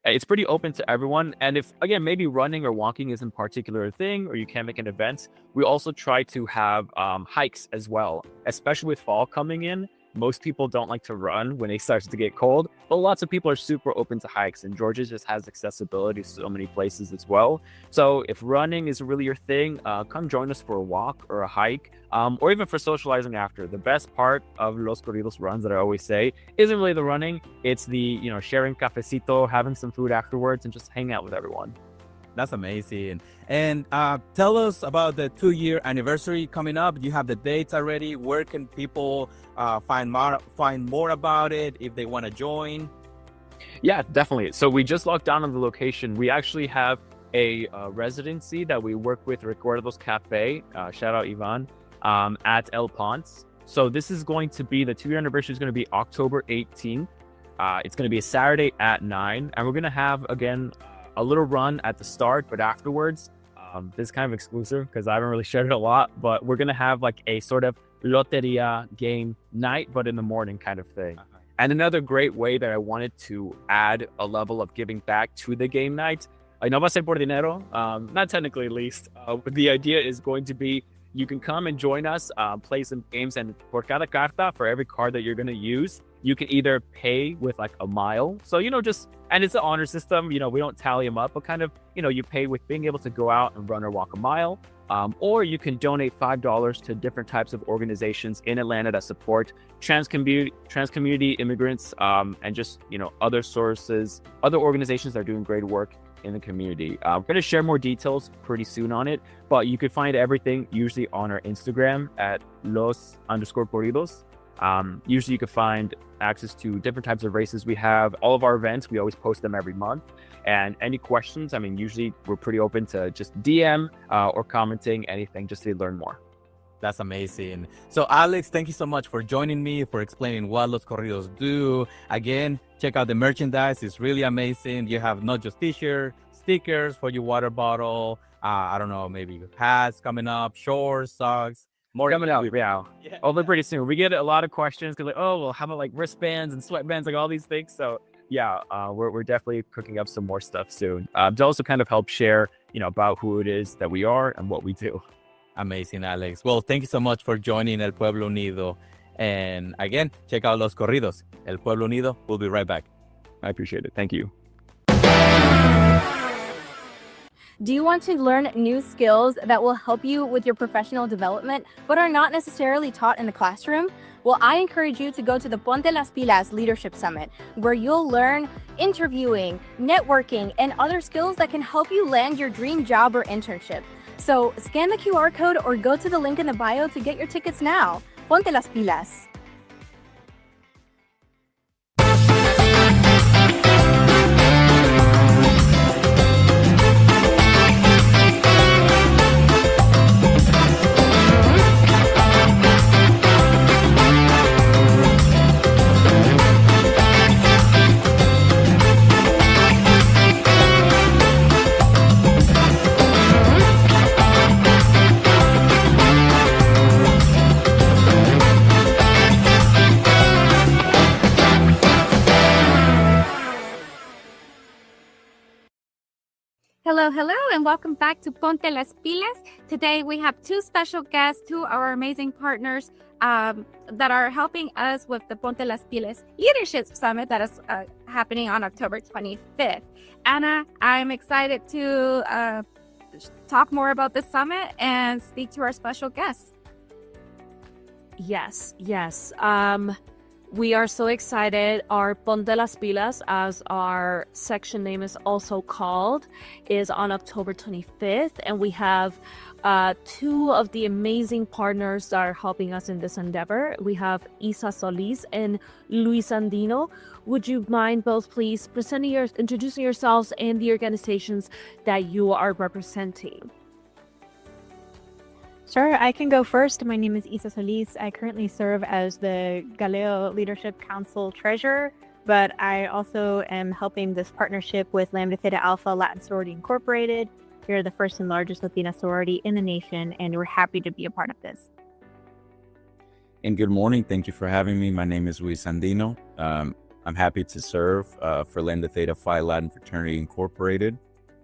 It's pretty open to everyone. And if, again, maybe running or walking isn't particular a thing, or you can't make an event, we also try to have hikes as well, especially with fall coming in. most people don't like to run when it starts to get cold, but lots of people are super open to hikes, and Georgia just has accessibility to so many places as well. So if running is really your thing, come join us for a walk or a hike, or even for socializing after. The best part of Los Corridos runs, that I always say, isn't really the running. It's the, sharing cafecito, having some food afterwards, and just hang out with everyone. That's amazing. And tell us about the 2-year anniversary coming up. You have the dates already. Where can people find more about it if they want to join? Yeah, definitely. So we just locked down on the location. We actually have a residency that we work with, Recuerdos Cafe, shout out Ivan, at El Ponce. So this is going to be, the 2-year anniversary is going to be October 18th. It's going to be a Saturday at 9. And we're going to have, again, a little run at the start, but afterwards, this is kind of exclusive because I haven't really shared it a lot, but we're going to have like a sort of loteria game night, but in the morning kind of thing. And another great way that I wanted to add a level of giving back to the game night, no va a ser por dinero, not technically at least, but the idea is going to be, you can come and join us, play some games, and por cada carta, for every card that you're going to use, you can either pay with like a mile. So, and it's an honor system, we don't tally them up, but kind of, you pay with being able to go out and run or walk a mile. Or you can donate $5 to different types of organizations in Atlanta that support trans community immigrants, and just, other organizations that are doing great work in the community. We're going to share more details pretty soon on it, but you could find everything usually on our Instagram at los_corridos. Usually you can find access to different types of races we have. All of our events, we always post them every month. And any questions, usually we're pretty open to just DM or commenting anything just to learn more. That's amazing. So Alex, thank you so much for joining me, for explaining what Los Corridos do. Again, check out the merchandise. It's really amazing. You have not just t-shirts, stickers for your water bottle. I don't know, maybe hats coming up, shorts, socks. More coming out, yeah. Although pretty soon. We get a lot of questions because how about like wristbands and sweatbands, like all these things. So yeah, we're definitely cooking up some more stuff soon. To also kind of help share, about who it is that we are and what we do. Amazing, Alex. Well, thank you so much for joining El Pueblo Unido. And again, check out Los Corridos. El Pueblo Unido. We'll be right back. I appreciate it. Thank you. Do you want to learn new skills that will help you with your professional development, but are not necessarily taught in the classroom? Well, I encourage you to go to the Ponte las Pilas Leadership Summit, where you'll learn interviewing, networking, and other skills that can help you land your dream job or internship. So scan the QR code or go to the link in the bio to get your tickets now. Ponte las Pilas. Hello, and welcome back to Ponte las Pilas. Today we have two special guests, two of our amazing partners that are helping us with the Ponte las Pilas Leadership Summit that is happening on October 25th. Anna, I'm excited to talk more about the summit and speak to our special guests. Yes. We are so excited. Our Ponte las Pilas, as our section name is also called, is on October 25th. And we have two of the amazing partners that are helping us in this endeavor. We have Isa Solis and Luis Andino. Would you mind both please introducing yourselves and the organizations that you are representing? Sure, I can go first. My name is Isa Solis. I currently serve as the GALEO Leadership Council Treasurer, but I also am helping this partnership with Lambda Theta Alpha Latin Sorority Incorporated. We are the first and largest Latina sorority in the nation, and we're happy to be a part of this. And good morning. Thank you for having me. My name is Luis Andino. I'm happy to serve for Lambda Theta Phi Latin Fraternity Incorporated.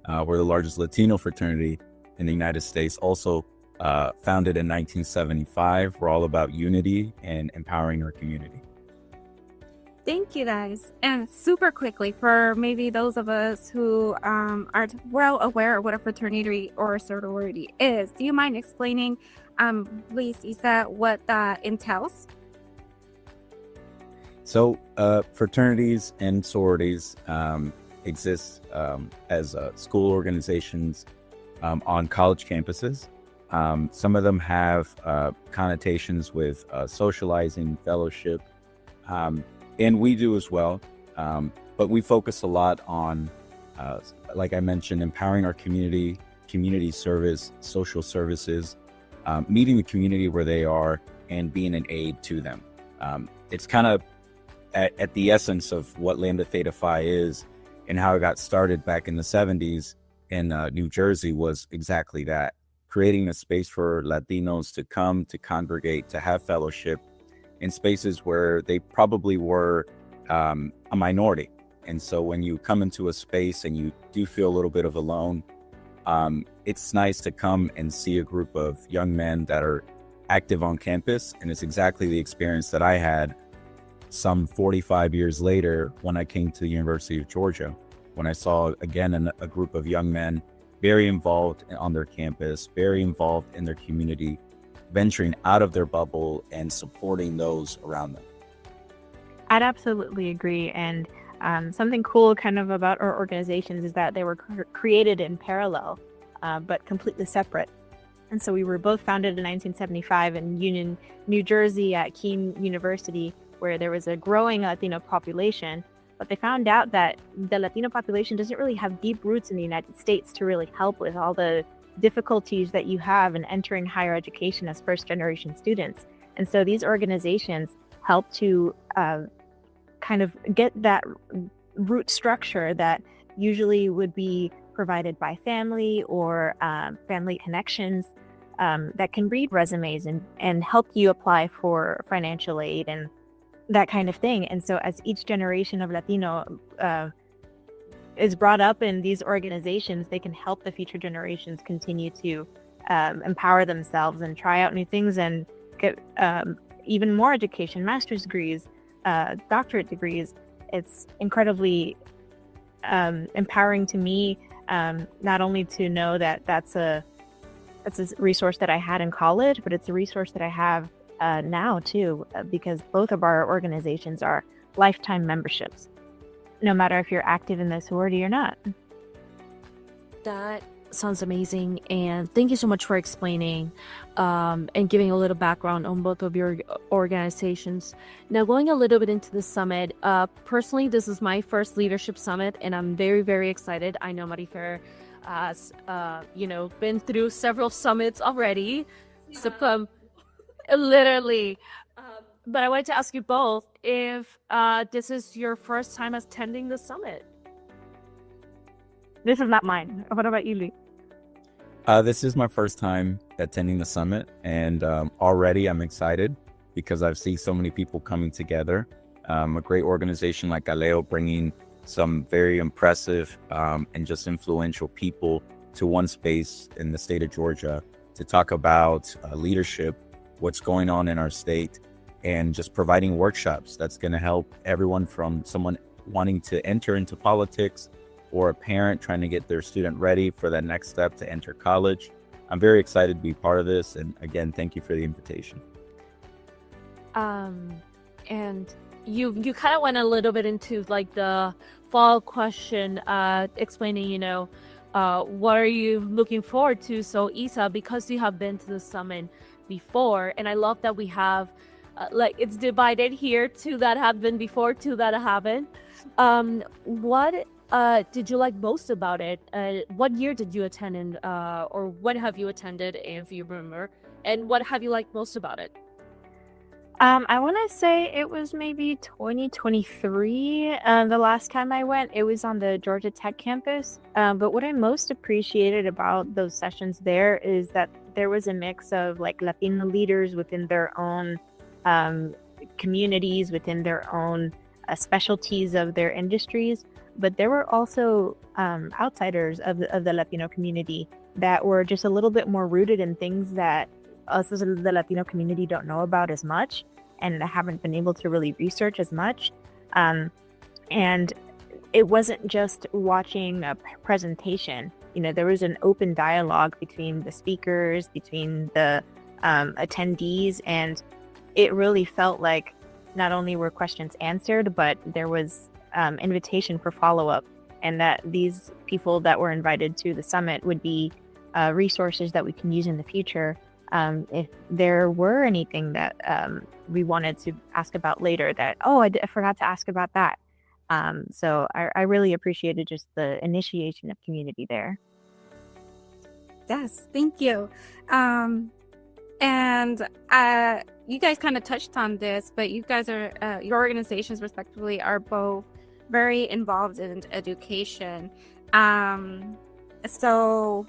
We're the largest Latino fraternity in the United States, also founded in 1975. We're all about unity and empowering our community. Thank you, guys. And super quickly, for maybe those of us who aren't well aware of what a fraternity or a sorority is, do you mind explaining, please, Isa, what that entails? So fraternities and sororities exist as school organizations on college campuses. Some of them have connotations with socializing, fellowship, and we do as well. But we focus a lot on, like I mentioned, empowering our community, community service, social services, meeting the community where they are and being an aid to them. It's kind of at the essence of what Lambda Theta Phi is and how it got started back in the 70s in New Jersey was exactly that, creating a space for Latinos to come, to congregate, to have fellowship in spaces where they probably were a minority. And so when you come into a space and you do feel a little bit of alone, it's nice to come and see a group of young men that are active on campus. And it's exactly the experience that I had some 45 years later when I came to the University of Georgia, when I saw again a group of young men very involved on their campus, very involved in their community, venturing out of their bubble and supporting those around them. I'd absolutely agree. And something cool kind of about our organizations is that they were created in parallel, but completely separate. And so we were both founded in 1975 in Union, New Jersey at Keene University, where there was a growing Latino population. But they found out that the Latino population doesn't really have deep roots in the United States to really help with all the difficulties that you have in entering higher education as first-generation students. And so these organizations help to kind of get that root structure that usually would be provided by family or family connections that can read resumes and help you apply for financial aid and that kind of thing. And so as each generation of Latino is brought up in these organizations, they can help the future generations continue to empower themselves and try out new things and get even more education, master's degrees, doctorate degrees. It's incredibly empowering to me, not only to know that that's a resource that I had in college, but it's a resource that I have now too, because both of our organizations are lifetime memberships, no matter if you're active in the sorority or not. That sounds amazing, and thank you so much for explaining and giving a little background on both of your organizations. Now, going a little bit into the summit, personally, this is my first leadership summit, and I'm very, very excited. I know Marifer has, been through several summits already, so literally. But I wanted to ask you both if this is your first time attending the summit. This is not mine. What about you, Lee? This is my first time attending the summit, and already I'm excited because I've seen so many people coming together. A great organization like GALEO bringing some very impressive and just influential people to one space in the state of Georgia to talk about leadership, what's going on in our state, and just providing workshops that's going to help everyone from someone wanting to enter into politics or a parent trying to get their student ready for that next step to enter college. I'm very excited to be part of this. And again, thank you for the invitation. And you kind of went a little bit into like the fall question, explaining, what are you looking forward to? So Isa, because you have been to the summit before, and I love that we have it's divided here, two that have been before, two that haven't. What did you like most about it? What year did you attend, and or what have you attended, if you remember, and what have you liked most about it? I want to say it was maybe 2023. The last time I went, it was on the Georgia Tech campus. But what I most appreciated about those sessions there is that there was a mix of like Latino leaders within their own communities, within their own specialties of their industries. But there were also outsiders of the Latino community that were just a little bit more rooted in things that us as the Latino community don't know about as much and haven't been able to really research as much. And it wasn't just watching a presentation. There was an open dialogue between the speakers, between the attendees, and it really felt like not only were questions answered, but there was invitation for follow-up, and that these people that were invited to the summit would be resources that we can use in the future if there were anything that we wanted to ask about later that, I forgot to ask about that. So I really appreciated just the initiation of community there. Yes, thank you. And you guys kind of touched on this, but you guys are, your organizations respectively are both very involved in education. So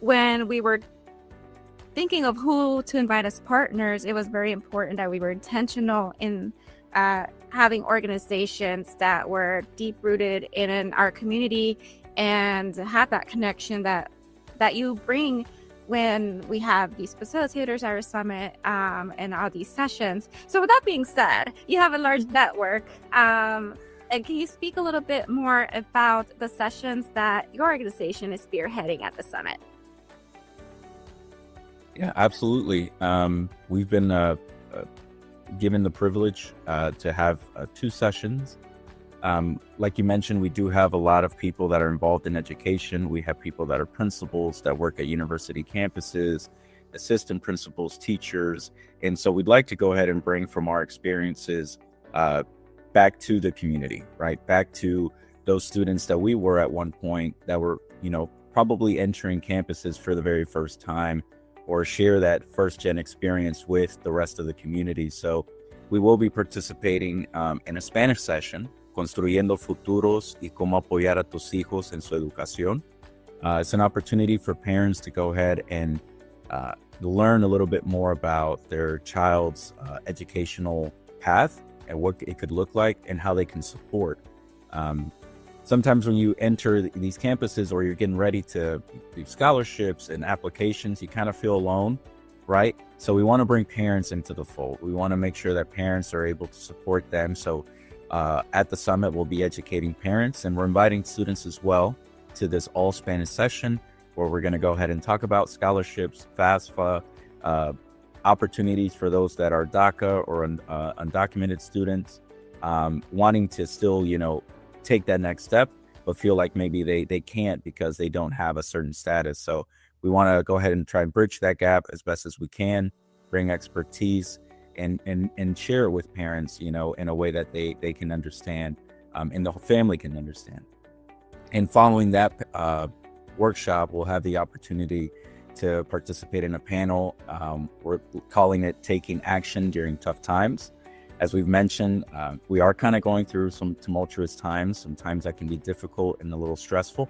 when we were thinking of who to invite as partners, it was very important that we were intentional in having organizations that were deep rooted in our community and had that connection that you bring when we have these facilitators at our summit and all these sessions. So with that being said, you have a large network. And can you speak a little bit more about the sessions that your organization is spearheading at the summit? Yeah, absolutely. We've been given the privilege to have 2 sessions. Like you mentioned, we do have a lot of people that are involved in education. We have people that are principals that work at university campuses, assistant principals, teachers. And so we'd like to go ahead and bring from our experiences back to the community, right? Back to those students that we were at one point that were, probably entering campuses for the very first time, or share that first-gen experience with the rest of the community. So we will be participating in a Spanish session, Construyendo Futuros y Cómo Apoyar a Tus Hijos en Su Educación. It's an opportunity for parents to go ahead and learn a little bit more about their child's educational path and what it could look like and how they can support. Sometimes when you enter these campuses or you're getting ready to do scholarships and applications, you kind of feel alone, right? So we want to bring parents into the fold. We want to make sure that parents are able to support them. So at the summit, we'll be educating parents, and we're inviting students as well to this all Spanish session where we're going to go ahead and talk about scholarships, FAFSA, opportunities for those that are DACA or undocumented students, wanting to still, take that next step, but feel like maybe they can't because they don't have a certain status. So we want to go ahead and try and bridge that gap as best as we can, bring expertise and share it with parents, in a way that they can understand and the whole family can understand. And following that workshop, we'll have the opportunity to participate in a panel. We're calling it Taking Action During Tough Times. As we've mentioned, we are kind of going through some tumultuous times. Sometimes that can be difficult and a little stressful.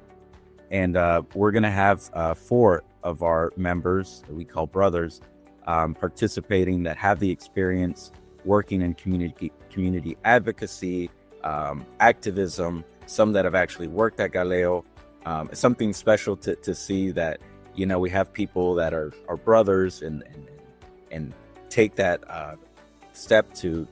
And we're going to have 4 of our members that we call brothers participating that have the experience working in community advocacy, activism, some that have actually worked at GALEO. It's something special to see that, we have people that are brothers and take that step to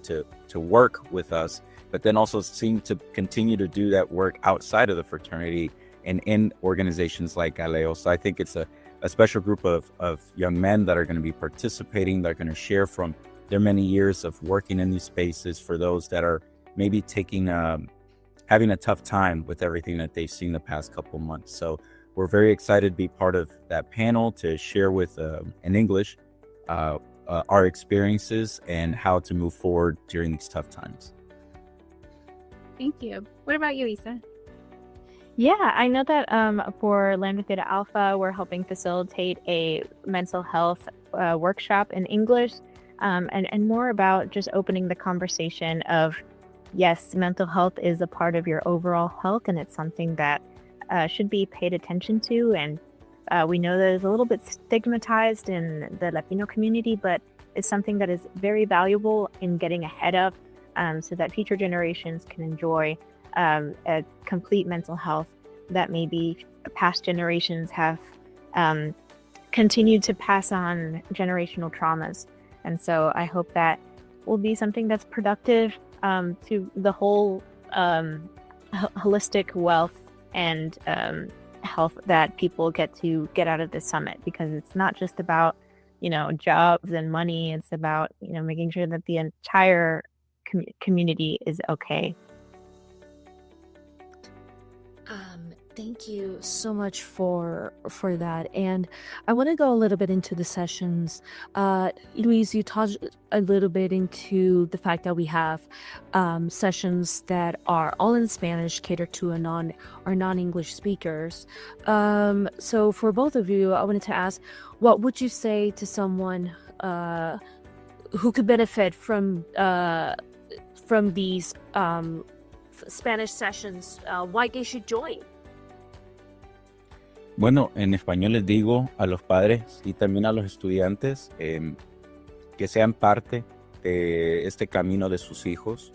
work with us, but then also seem to continue to do that work outside of the fraternity and in organizations like GALEO. So I think it's a special group of young men that are going to be participating, that are going to share from their many years of working in these spaces for those that are maybe having a tough time with everything that they've seen the past couple months. So we're very excited to be part of that panel to share with, in English, our experiences and how to move forward during these tough times. Thank you. What about you, Isa? Yeah, I know that for Lambda Theta Alpha, we're helping facilitate a mental health workshop in English, and more about just opening the conversation of, yes, mental health is a part of your overall health, and it's something that should be paid attention to. And we know that it's a little bit stigmatized in the Latino community, but it's something that is very valuable in getting ahead of, so that future generations can enjoy a complete mental health that maybe past generations have continue to pass on generational traumas. And so I hope that will be something that's productive to the whole holistic wealth and health that people get out of this summit, because it's not just about, jobs and money. It's about, making sure that the entire community is okay. Thank you so much for that. And I want to go a little bit into the sessions. Luis, you touched a little bit into the fact that we have sessions that are all in Spanish, catered to our non-English speakers. So for both of you, I wanted to ask, what would you say to someone who could benefit from these Spanish sessions? Why they should join? Bueno, en español les digo a los padres y también a los estudiantes que sean parte de este camino de sus hijos.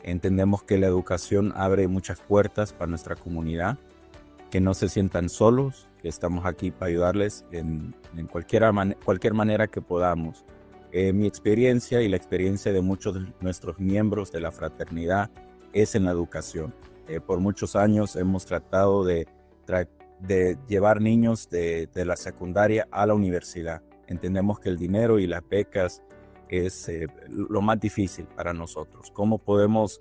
Entendemos que la educación abre muchas puertas para nuestra comunidad, que no se sientan solos, que estamos aquí para ayudarles en cualquier manera que podamos. Mi experiencia y la experiencia de muchos de nuestros miembros de la fraternidad es en la educación. Por muchos años hemos tratado de llevar niños de la secundaria a la universidad. Entendemos que el dinero y las becas es lo más difícil para nosotros. ¿Cómo podemos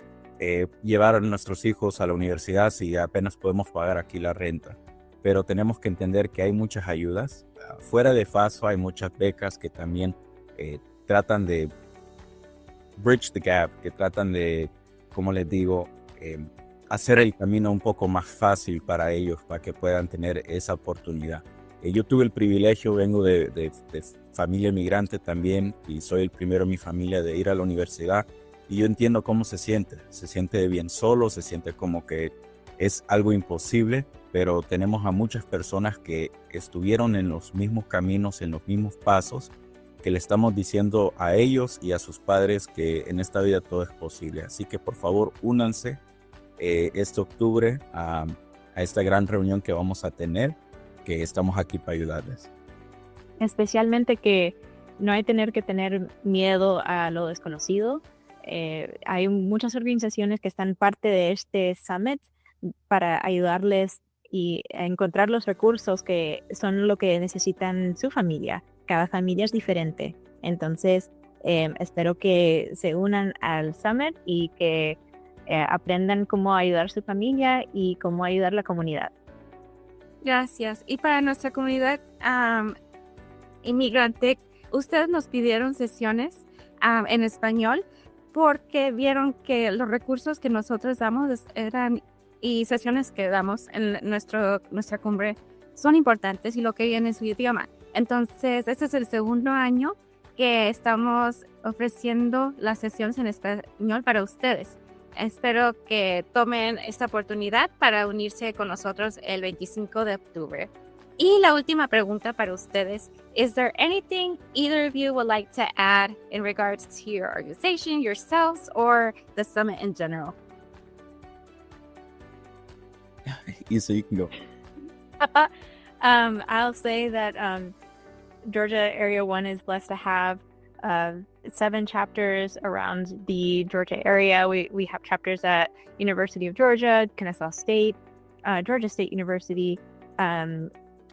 llevar a nuestros hijos a la universidad si apenas podemos pagar aquí la renta? Pero tenemos que entender que hay muchas ayudas. Fuera de FASO hay muchas becas que también tratan de bridge the gap, que tratan de, como les digo, hacer el camino un poco más fácil para ellos, para que puedan tener esa oportunidad. Yo tuve el privilegio, vengo de familia inmigrante también, y soy el primero en mi familia de ir a la universidad, y yo entiendo cómo se siente bien solo, se siente como que es algo imposible, pero tenemos a muchas personas que estuvieron en los mismos caminos, en los mismos pasos, que le estamos diciendo a ellos y a sus padres que en esta vida todo es posible. Así que por favor, únanse este octubre a esta gran reunión que vamos a tener, que estamos aquí para ayudarles. Especialmente que no hay que tener miedo a lo desconocido. Hay muchas organizaciones que están parte de este summit para ayudarles y a encontrar los recursos que son lo que necesitan su familia. Cada familia es diferente. Entonces, espero que se unan al summit y que aprendan cómo ayudar a su familia y cómo ayudar a la comunidad. Gracias. Y para nuestra comunidad inmigrante, ustedes nos pidieron sesiones en español porque vieron que los recursos que nosotros damos y sesiones que damos en nuestra cumbre son importantes y lo que viene en su idioma. Entonces, este es el segundo año que estamos ofreciendo las sesiones en español para ustedes. Espero que tomen esta oportunidad para unirse con nosotros el 25 de octubre. Y la última pregunta para ustedes. Is there anything either of you would like to add in regards to your organization, yourselves, or the summit in general? Isa, you can go. I'll say that Georgia Area 1 is blessed to have 7 chapters around the Georgia area. We have chapters at University of Georgia, Kennesaw State, Georgia State University,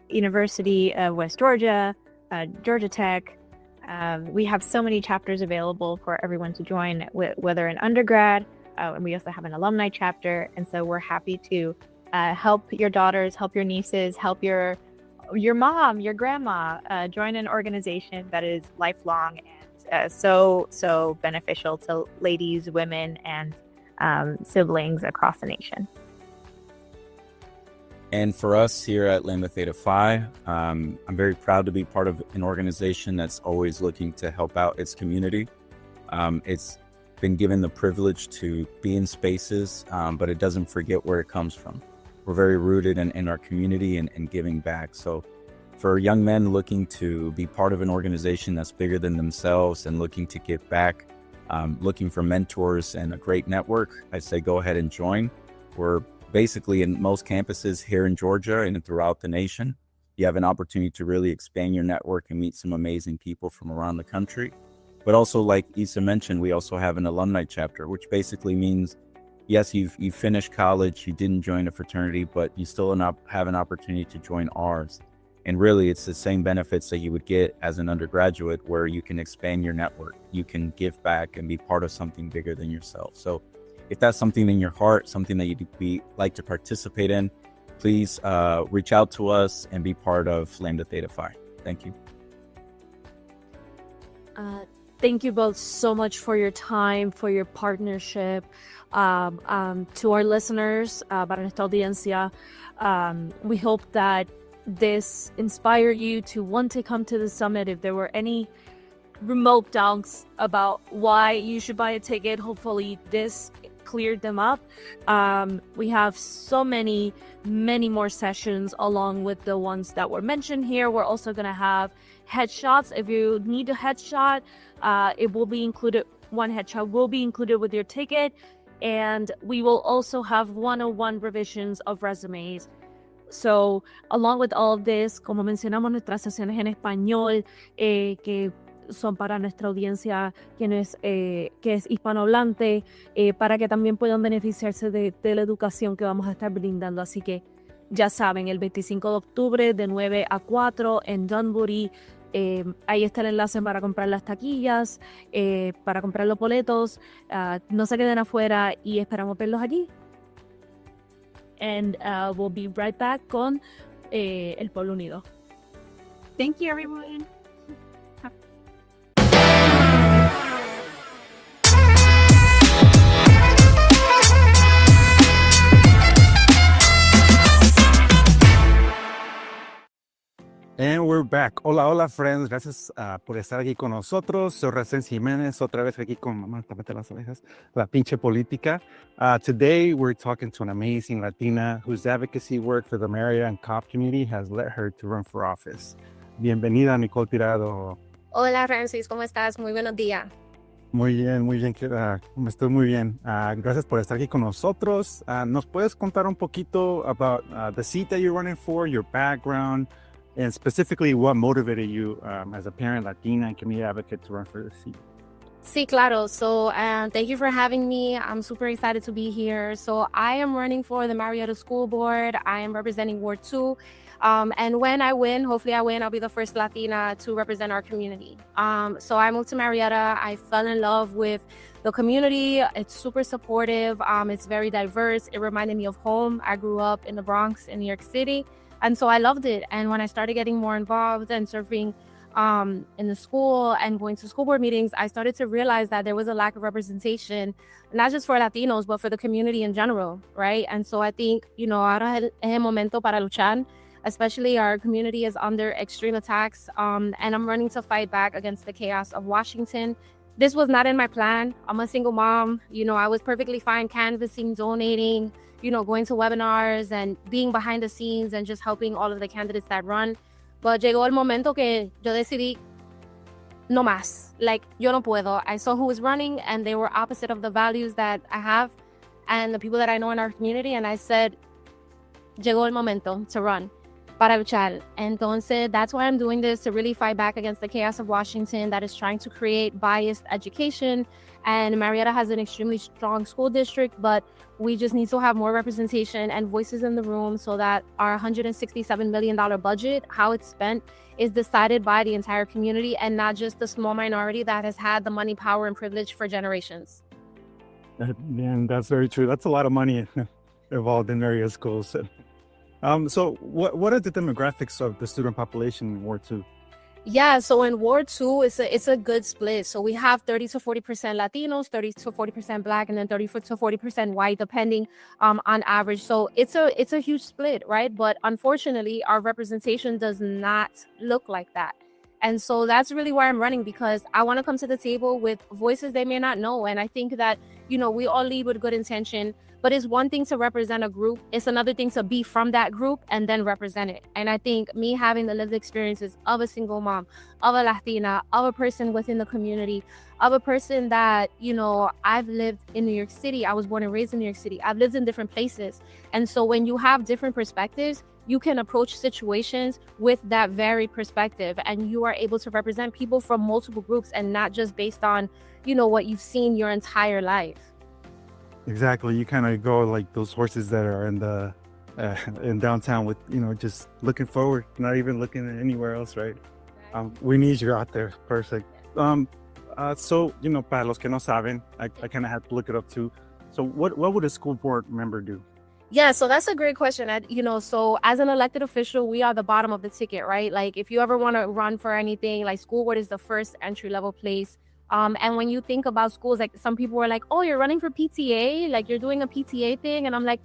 University of West Georgia, Georgia Tech. We have so many chapters available for everyone to join, whether an undergrad, and we also have an alumni chapter. And so we're happy to help your daughters, help your nieces, help your mom, your grandma, join an organization that is lifelong and so beneficial to ladies, women, and siblings across the nation. And for us here at Lambda Theta Phi, I'm very proud to be part of an organization that's always looking to help out its community. It's been given the privilege to be in spaces, but it doesn't forget where it comes from. We're very rooted in our community and giving back. So for young men looking to be part of an organization that's bigger than themselves and looking to give back, looking for mentors and a great network, I say go ahead and join. We're basically in most campuses here in Georgia and throughout the nation. you have an opportunity to really expand your network and meet some amazing people from around the country. But also, like Isa mentioned, we also have an alumni chapter, which basically means, yes, you've finished college, you didn't join a fraternity, but you still have an opportunity to join ours. And really, it's the same benefits that you would get as an undergraduate, where you can expand your network, you can give back and be part of something bigger than yourself. So if that's something in your heart, something that you'd like to participate in, please reach out to us and be part of Lambda Theta Phi. Thank you. Thank you both so much for your time, for your partnership. To our listeners, para nuestra audiencia, we hope that this inspired you to want to come to the summit. If there were any remote doubts about why you should buy a ticket, hopefully this cleared them up. We have so many more sessions along with the ones that were mentioned here. We're also going to have headshots. If you need a headshot, it will be included. One headshot will be included with your ticket. And we will also have 101 revisions of resumes. So, along with all of this, como mencionamos, nuestras sesiones en español, que son para nuestra audiencia que es hispanohablante, para que también puedan beneficiarse de la educación que vamos a estar brindando. Así que ya saben, el 25 de octubre de 9 a 4 en Dunwoody, ahí está el enlace para comprar las taquillas, para comprar los boletos. No se queden afuera y esperamos verlos allí. And we'll be right back con el Pueblo Unido. Thank you, everyone. And we're back. Hola, hola, friends. Gracias por estar aquí con nosotros. Soy Racén Jiménez, otra vez aquí con mamá, tápate las orejas, la pinche política. Today, we're talking to an amazing Latina whose advocacy work for the Marietta and Cobb community has led her to run for office. Bienvenida, Nicole Tirado. Hola, Francis, ¿cómo estás? Muy buenos días. Muy bien, estoy muy bien. Gracias por estar aquí con nosotros. ¿Nos puedes contar un poquito about the seat that you're running for, your background, and specifically what motivated you as a parent, Latina, and community advocate to run for the seat? Sí, claro. So thank you for having me. I'm super excited to be here. So I am running for the Marietta School Board. I am representing Ward 2. And when I win, hopefully I win, I'll be the first Latina to represent our community. So I moved to Marietta. I fell in love with the community. It's super supportive. It's very diverse. It reminded me of home. I grew up in the Bronx in New York City. And so I loved it. And when I started getting more involved and serving in the school and going to school board meetings, I started to realize that there was a lack of representation, not just for Latinos, but for the community in general, right? And so I think, ahora es el momento para luchar, especially our community is under extreme attacks. And I'm running to fight back against the chaos of Washington. This was not in my plan. I'm a single mom. I was perfectly fine canvassing, donating, going to webinars and being behind the scenes and just helping all of the candidates that run. But llegó el momento que yo decidí, no más. Like, yo no puedo. I saw who was running and they were opposite of the values that I have and the people that I know in our community. And I said, llegó el momento to run para luchar. Entonces, that's why I'm doing this, to really fight back against the chaos of Washington that is trying to create biased education. And Marietta has an extremely strong school district, but we just need to have more representation and voices in the room so that our $167 million budget, how it's spent, is decided by the entire community and not just the small minority that has had the money, power, and privilege for generations. And that's very true. That's a lot of money involved in various schools. So what are the demographics of the student population in Ward 2? Yeah, so in Ward 2, it's a good split. So we have 30 to 40% Latinos, 30 to 40% Black, and then 30 to 40% white, depending on average. So it's a huge split, right? But unfortunately, our representation does not look like that. And so that's really why I'm running, because I want to come to the table with voices they may not know. And I think that, we all lead with good intention, but it's one thing to represent a group. It's another thing to be from that group and then represent it. And I think me having the lived experiences of a single mom, of a Latina, of a person within the community, of a person that, I've lived in New York City. I was born and raised in New York City. I've lived in different places. And so when you have different perspectives, you can approach situations with that very perspective, and you are able to represent people from multiple groups and not just based on, you know, what you've seen your entire life. Exactly. You kind of go like those horses that are in the in downtown with, you know, just looking forward, not even looking at anywhere else, right? We need you out there. Perfect. So, you know, para los que no saben, I kind of had to look it up too. So what would a school board member do? Yeah, so that's a great question. You know, so as an elected official, we are the bottom of the ticket, right? Like if you ever want to run for anything, like school board is the first entry level place. And when you think about schools, like some people were like, oh, you're running for PTA, like you're doing a PTA thing. And I'm like,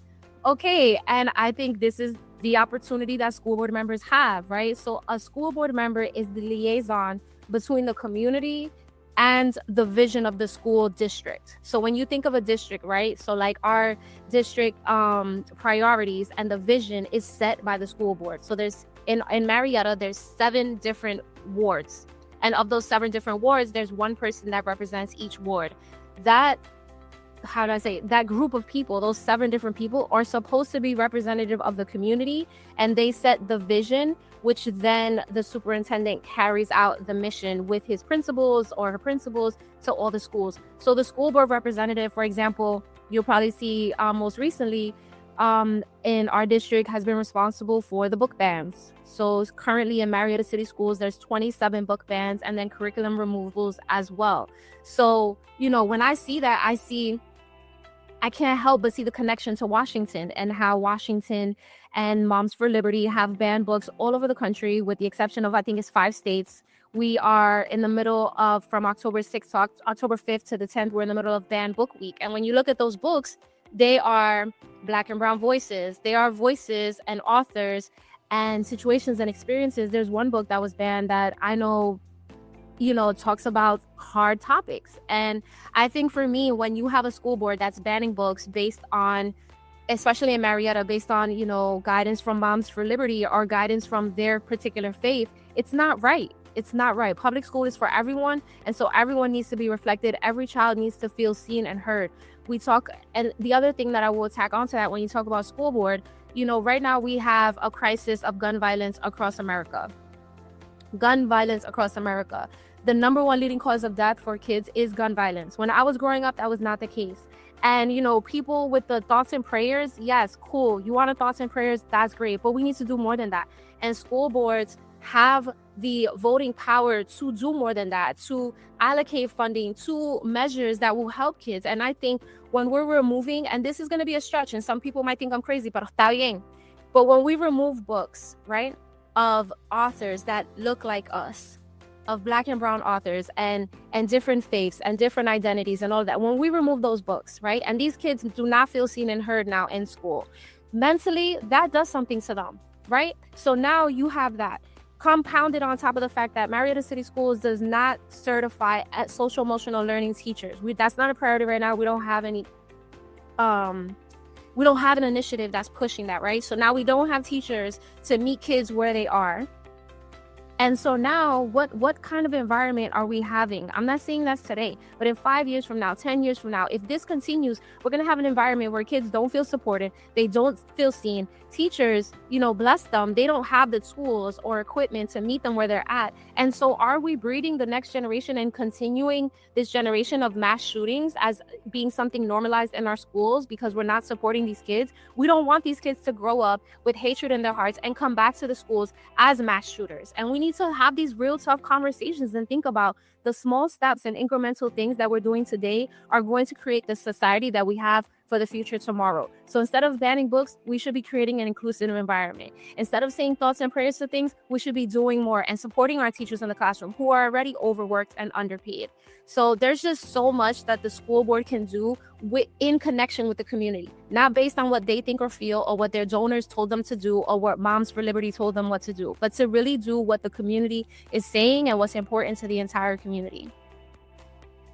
okay. And I think this is the opportunity that school board members have, right? So a school board member is the liaison between the community and the vision of the school district. So when you think of a district, right? So like our district priorities and the vision is set by the school board. So there's in Marietta, there's 7 different wards. And of those 7 different wards, there's one person that represents each ward. That, how do I say, that group of people, those 7 different people are supposed to be representative of the community, and they set the vision, which then the superintendent carries out the mission with his principals or her principals to all the schools. So the school board representative, for example, you'll probably see most recently in our district has been responsible for the book bans. So currently in Marietta City Schools, there's 27 book bans and then curriculum removals as well. So, you know, when I see that, I can't help but see the connection to Washington and how Washington and Moms for Liberty have banned books all over the country, with the exception of, I think it's 5 states. We are in the middle of, from October 6th to October 5th to the 10th, we're in the middle of banned book week. And when you look at those books, they are Black and brown voices. They are voices and authors and situations and experiences. There's one book that was banned that I know, you know, talks about hard topics. And I think for me, when you have a school board that's banning books based on, especially in Marietta, based on, you know, guidance from Moms for Liberty or guidance from their particular faith, it's not right. It's not right. Public school is for everyone. And so everyone needs to be reflected. Every child needs to feel seen and heard. We talk, and the other thing that I will tack onto that when you talk about school board, you know, right now we have a crisis of gun violence across America. Gun violence across America. The #1 leading cause of death for kids is gun violence. When I was growing up, that was not the case. And, you know, people with the thoughts and prayers, yes, cool. You want thoughts and prayers, that's great. But we need to do more than that. And school boards have the voting power to do more than that, to allocate funding to measures that will help kids. And I think when we're removing, and this is going to be a stretch, and some people might think I'm crazy, pero está bien. But when we remove books, right, of authors that look like us, of Black and brown authors and different faiths and different identities and all that, when we remove those books, right, and these kids do not feel seen and heard now in school, mentally, that does something to them, right? So now you have that compounded on top of the fact that Marietta City Schools does not certify at social emotional learning teachers. That's not a priority right now. We don't have any we don't have an initiative that's pushing that, right? So now we don't have teachers to meet kids where they are. And so now what kind of environment are we having? I'm not saying that's today, but in 5 years from now, 10 years from now, if this continues, we're going to have an environment where kids don't feel supported. They don't feel seen. Teachers, you know, bless them, they don't have the tools or equipment to meet them where they're at. And so are we breeding the next generation and continuing this generation of mass shootings as being something normalized in our schools because we're not supporting these kids? We don't want these kids to grow up with hatred in their hearts and come back to the schools as mass shooters. And we need to have these real tough conversations and think about the small steps and incremental things that we're doing today are going to create the society that we have for the future tomorrow. So instead of banning books, we should be creating an inclusive environment. Instead of saying thoughts and prayers to things, we should be doing more and supporting our teachers in the classroom who are already overworked and underpaid. So there's just so much that the school board can do in connection with the community, not based on what they think or feel or what their donors told them to do or what Moms for Liberty told them what to do, but to really do what the community is saying and what's important to the entire community.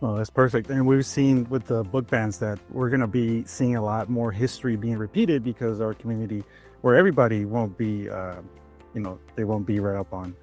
Well, that's perfect. And we've seen with the book bans that we're going to be seeing a lot more history being repeated because our community, where everybody won't be, they won't be read up on.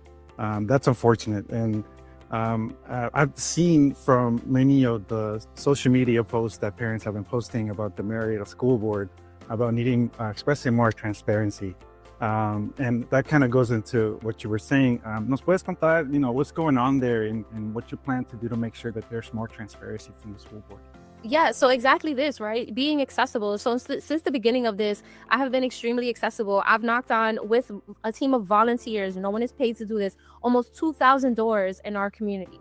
That's unfortunate. And I've seen from many of the social media posts that parents have been posting about the Marietta School Board about needing, expressing more transparency. And that kind of goes into what you were saying. Nos puedes contar, what's going on there and what you plan to do to make sure that there's more transparency from the school board? Yeah, so exactly this, right? Being accessible. So since the beginning of this, I have been extremely accessible. I've knocked on with a team of volunteers. No one is paid to do this. Almost 2,000 doors in our community.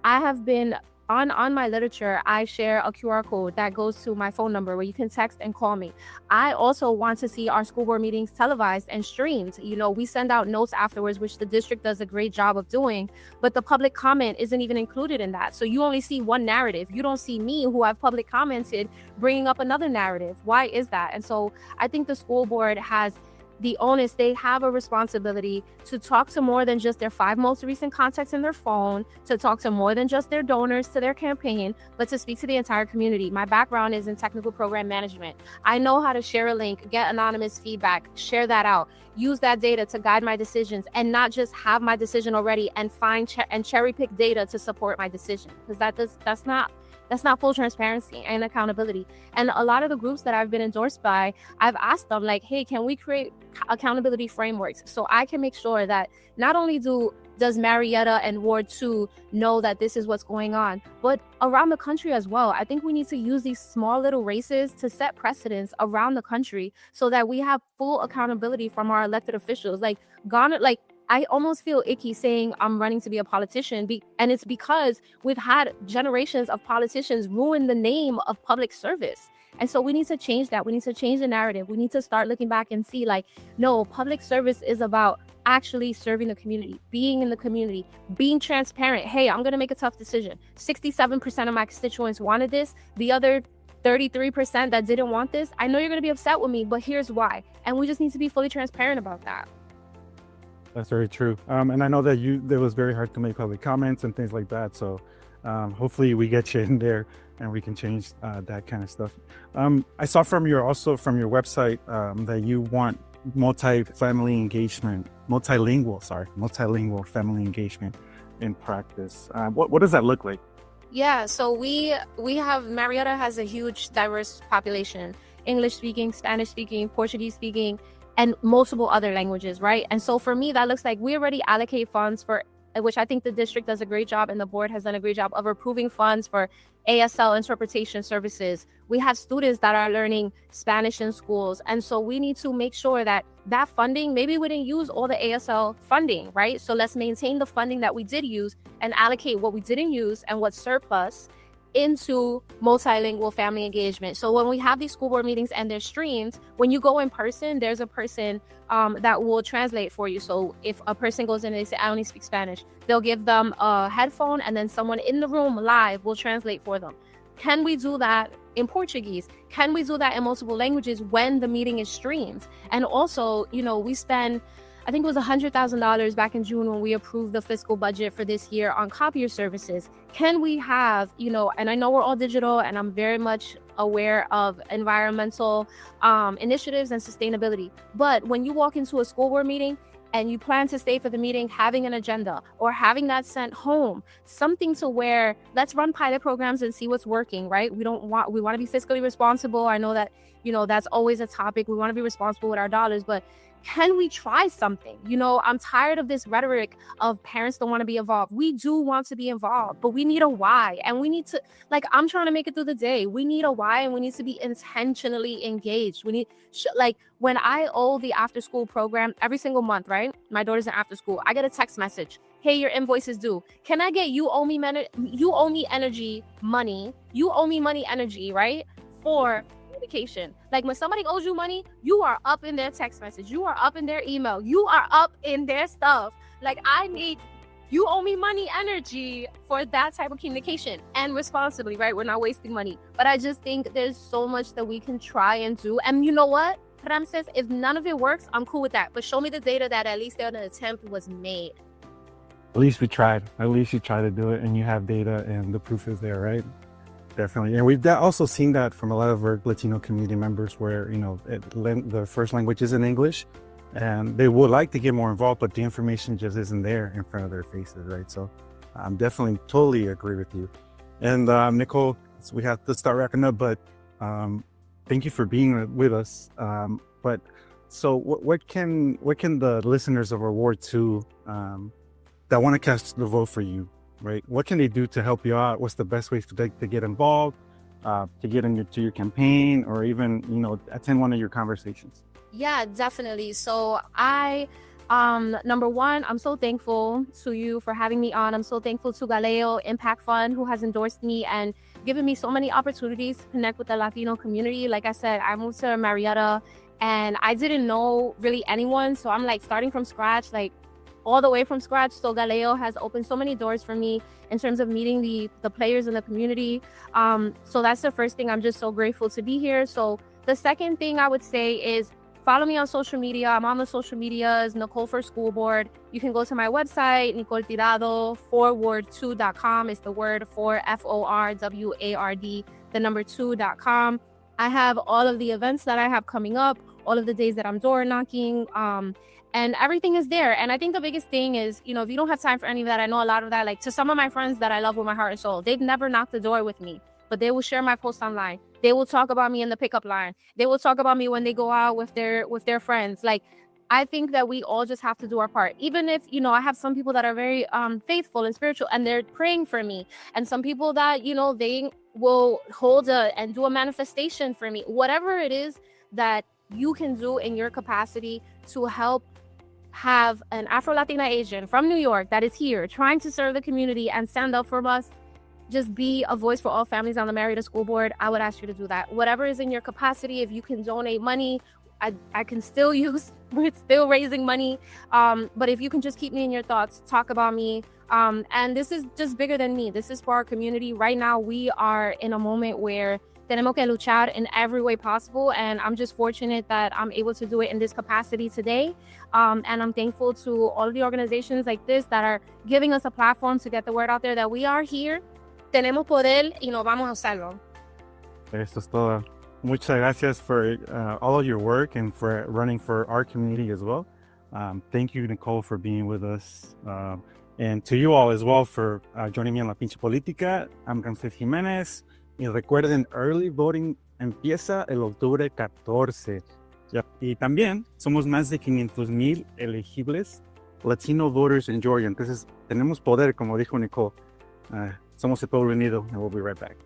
I have been on my literature. I share a QR code that goes to my phone number where you can text and call me. I also want to see our school board meetings televised and streamed. We send out notes afterwards, which the district does a great job of doing, but the public comment isn't even included in that. So you only see one narrative. You don't see me, who I've public commented, bringing up another narrative. Why is that? And so I think the school board has the onus. They have a responsibility to talk to more than just their 5 most recent contacts in their phone, to talk to more than just their donors to their campaign, but to speak to the entire community. My background is in technical program management. I know how to share a link, get anonymous feedback, share that out, use that data to guide my decisions, and not just have my decision already and find and cherry pick data to support my decision, because that's not full transparency and accountability. And a lot of the groups that I've been endorsed by, I've asked them, like, hey, can we create accountability frameworks so I can make sure that not only does Marietta and Ward 2 know that this is what's going on, but around the country as well. I think we need to use these small little races to set precedents around the country so that we have full accountability from our elected officials. I almost feel icky saying I'm running to be a politician, and it's because we've had generations of politicians ruin the name of public service. And so we need to change that. We need to change the narrative. We need to start looking back and see, like, no, public service is about actually serving the community, being in the community, being transparent. Hey, I'm going to make a tough decision. 67% of my constituents wanted this. The other 33% that didn't want this, I know you're going to be upset with me, but here's why. And we just need to be fully transparent about that. That's very true. And I know that it was very hard to make public comments and things like that. So hopefully we get you in there and we can change that kind of stuff. I saw from your website that you want multilingual family engagement in practice. What does that look like? Yeah, so we have, Marietta has a huge diverse population, English speaking, Spanish speaking, Portuguese speaking, and multiple other languages, right? And so for me, that looks like we already allocate funds for, which I think the district does a great job and the board has done a great job of approving funds for ASL interpretation services. We have students that are learning Spanish in schools. And so we need to make sure that funding, maybe we didn't use all the ASL funding, right? So let's maintain the funding that we did use and allocate what we didn't use and what's surplus into multilingual family engagement. So when we have these school board meetings and they're streamed, when you go in person, there's a person that will translate for you. So if a person goes in and they say, I only speak Spanish, they'll give them a headphone and then someone in the room live will translate for them. Can we do that in Portuguese? Can we do that in multiple languages when the meeting is streamed? And also, we spend, I think it was $100,000 back in June when we approved the fiscal budget for this year on copier services. Can we have, and I know we're all digital and I'm very much aware of environmental initiatives and sustainability. But when you walk into a school board meeting and you plan to stay for the meeting, having an agenda or having that sent home, something to where let's run pilot programs and see what's working, right? We want to be fiscally responsible. I know that, that's always a topic. We want to be responsible with our dollars, but can we try something? I'm tired of this rhetoric of parents don't want to be involved. We do want to be involved, but we need a why. And we need to, I'm trying to make it through the day. We need a why and we need to be intentionally engaged. We need, when I owe the after school program every single month, right? My daughter's in after school. I get a text message. Hey, your invoice is due. Can I get you owe me energy money. You owe me money energy, right? For communication. When somebody owes you money, you are up in their text message. You are up in their email. You are up in their stuff. You owe me money energy for that type of communication and responsibly, right? We're not wasting money. But I just think there's so much that we can try and do. And you know what, Ramses, if none of it works, I'm cool with that. But show me the data that at least an attempt was made. At least we tried. At least you try to do it and you have data and the proof is there, right? Definitely. And we've also seen that from a lot of our Latino community members where, the first language isn't English and they would like to get more involved, but the information just isn't there in front of their faces, right? So I'm definitely totally agree with you. And Nicole, we have to start wrapping up, but thank you for being with us. But So what can the listeners of our Ward 2 that want to cast the vote for you, right? What can they do to help you out? What's the best ways to get involved, to get into your campaign, or even, attend one of your conversations? Yeah, definitely. So number one, I'm so thankful to you for having me on. I'm so thankful to GALEO Impact Fund, who has endorsed me and given me so many opportunities to connect with the Latino community. Like I said, I moved to Marietta and I didn't know really anyone. So I'm like starting from scratch, like all the way from scratch. So GALEO has opened so many doors for me in terms of meeting the players in the community. So that's the first thing. I'm just so grateful to be here. So the second thing I would say is follow me on social media. I'm on the social medias, Nicole for School Board. You can go to my website, Nicole Tirado, forward2.com. It's the word for FORWARD, the number 2.com. I have all of the events that I have coming up, all of the days that I'm door knocking, and everything is there. And I think the biggest thing is, if you don't have time for any of that, I know a lot of that, like to some of my friends that I love with my heart and soul, they've never knocked the door with me, but they will share my post online. They will talk about me in the pickup line. They will talk about me when they go out with their friends. Like, I think that we all just have to do our part. Even if, I have some people that are very faithful and spiritual and they're praying for me. And some people that, they will hold and do a manifestation for me. Whatever it is that you can do in your capacity to help have an Afro-Latina Asian from New York that is here trying to serve the community and stand up for us, just be a voice for all families on the Marietta School Board, I would ask you to do that. Whatever is in your capacity, if you can donate money, I can still use, we're still raising money. But if you can just keep me in your thoughts, talk about me. And this is just bigger than me. This is for our community. Right now, we are in a moment where tenemos que luchar in every way possible. And I'm just fortunate that I'm able to do it in this capacity today. And I'm thankful to all of the organizations like this that are giving us a platform to get the word out there that we are here. Tenemos poder y nos vamos a usarlo. Eso es todo. Muchas gracias for all of your work and for running for our community as well. Thank you, Nicole, for being with us. And to you all as well for joining me on La Pinche Política. I'm Ramsés Jiménez. Y recuerden, early voting empieza el octubre 14. Y también somos más de 500,000 elegibles Latino voters in Georgia. Entonces, tenemos poder, como dijo Nicole. Somos el Pueblo Unido, and we'll be right back.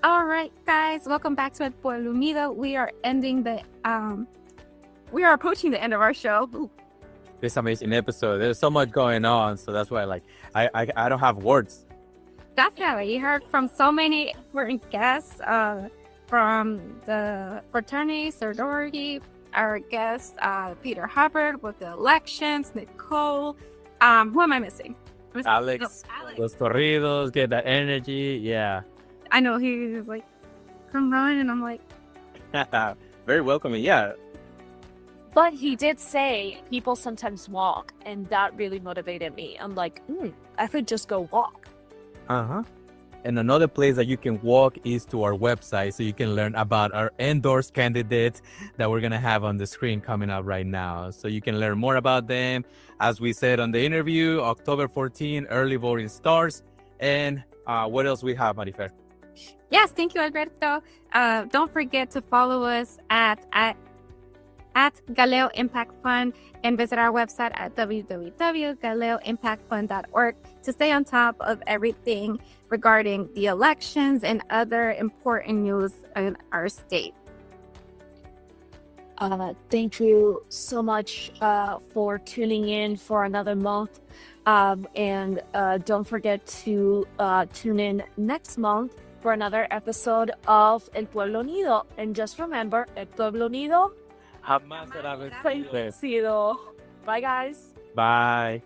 All right, guys, welcome back to Pueblo Unido. We are approaching the end of our show. Ooh. This amazing episode. There's so much going on, so that's why I don't have words. Definitely. You heard from so many important guests from the fraternity, sorority, our guest, Peter Hubbard with the elections, Nicole. Who am I missing? Alex. Los corridos, get that energy. Yeah. I know he was like, come on, and I'm like, very welcoming. Yeah. But he did say people sometimes walk, and that really motivated me. I'm like, I could just go walk. And another place that you can walk is to our website, so you can learn about our endorsed candidates that we're going to have on the screen coming up right now. So you can learn more about them. As we said on the interview, October 14, early voting starts. And what else we have, Marifer? Yes, thank you, Alberto. Don't forget to follow us at GALEO Impact Fund and visit our website at www.galeoimpactfund.org to stay on top of everything regarding the elections and other important news in our state. Thank you so much for tuning in for another month. And don't forget to tune in next month for another episode of El Pueblo Unido. And just remember, El Pueblo Unido Jamás será vencido. Bye, guys. Bye.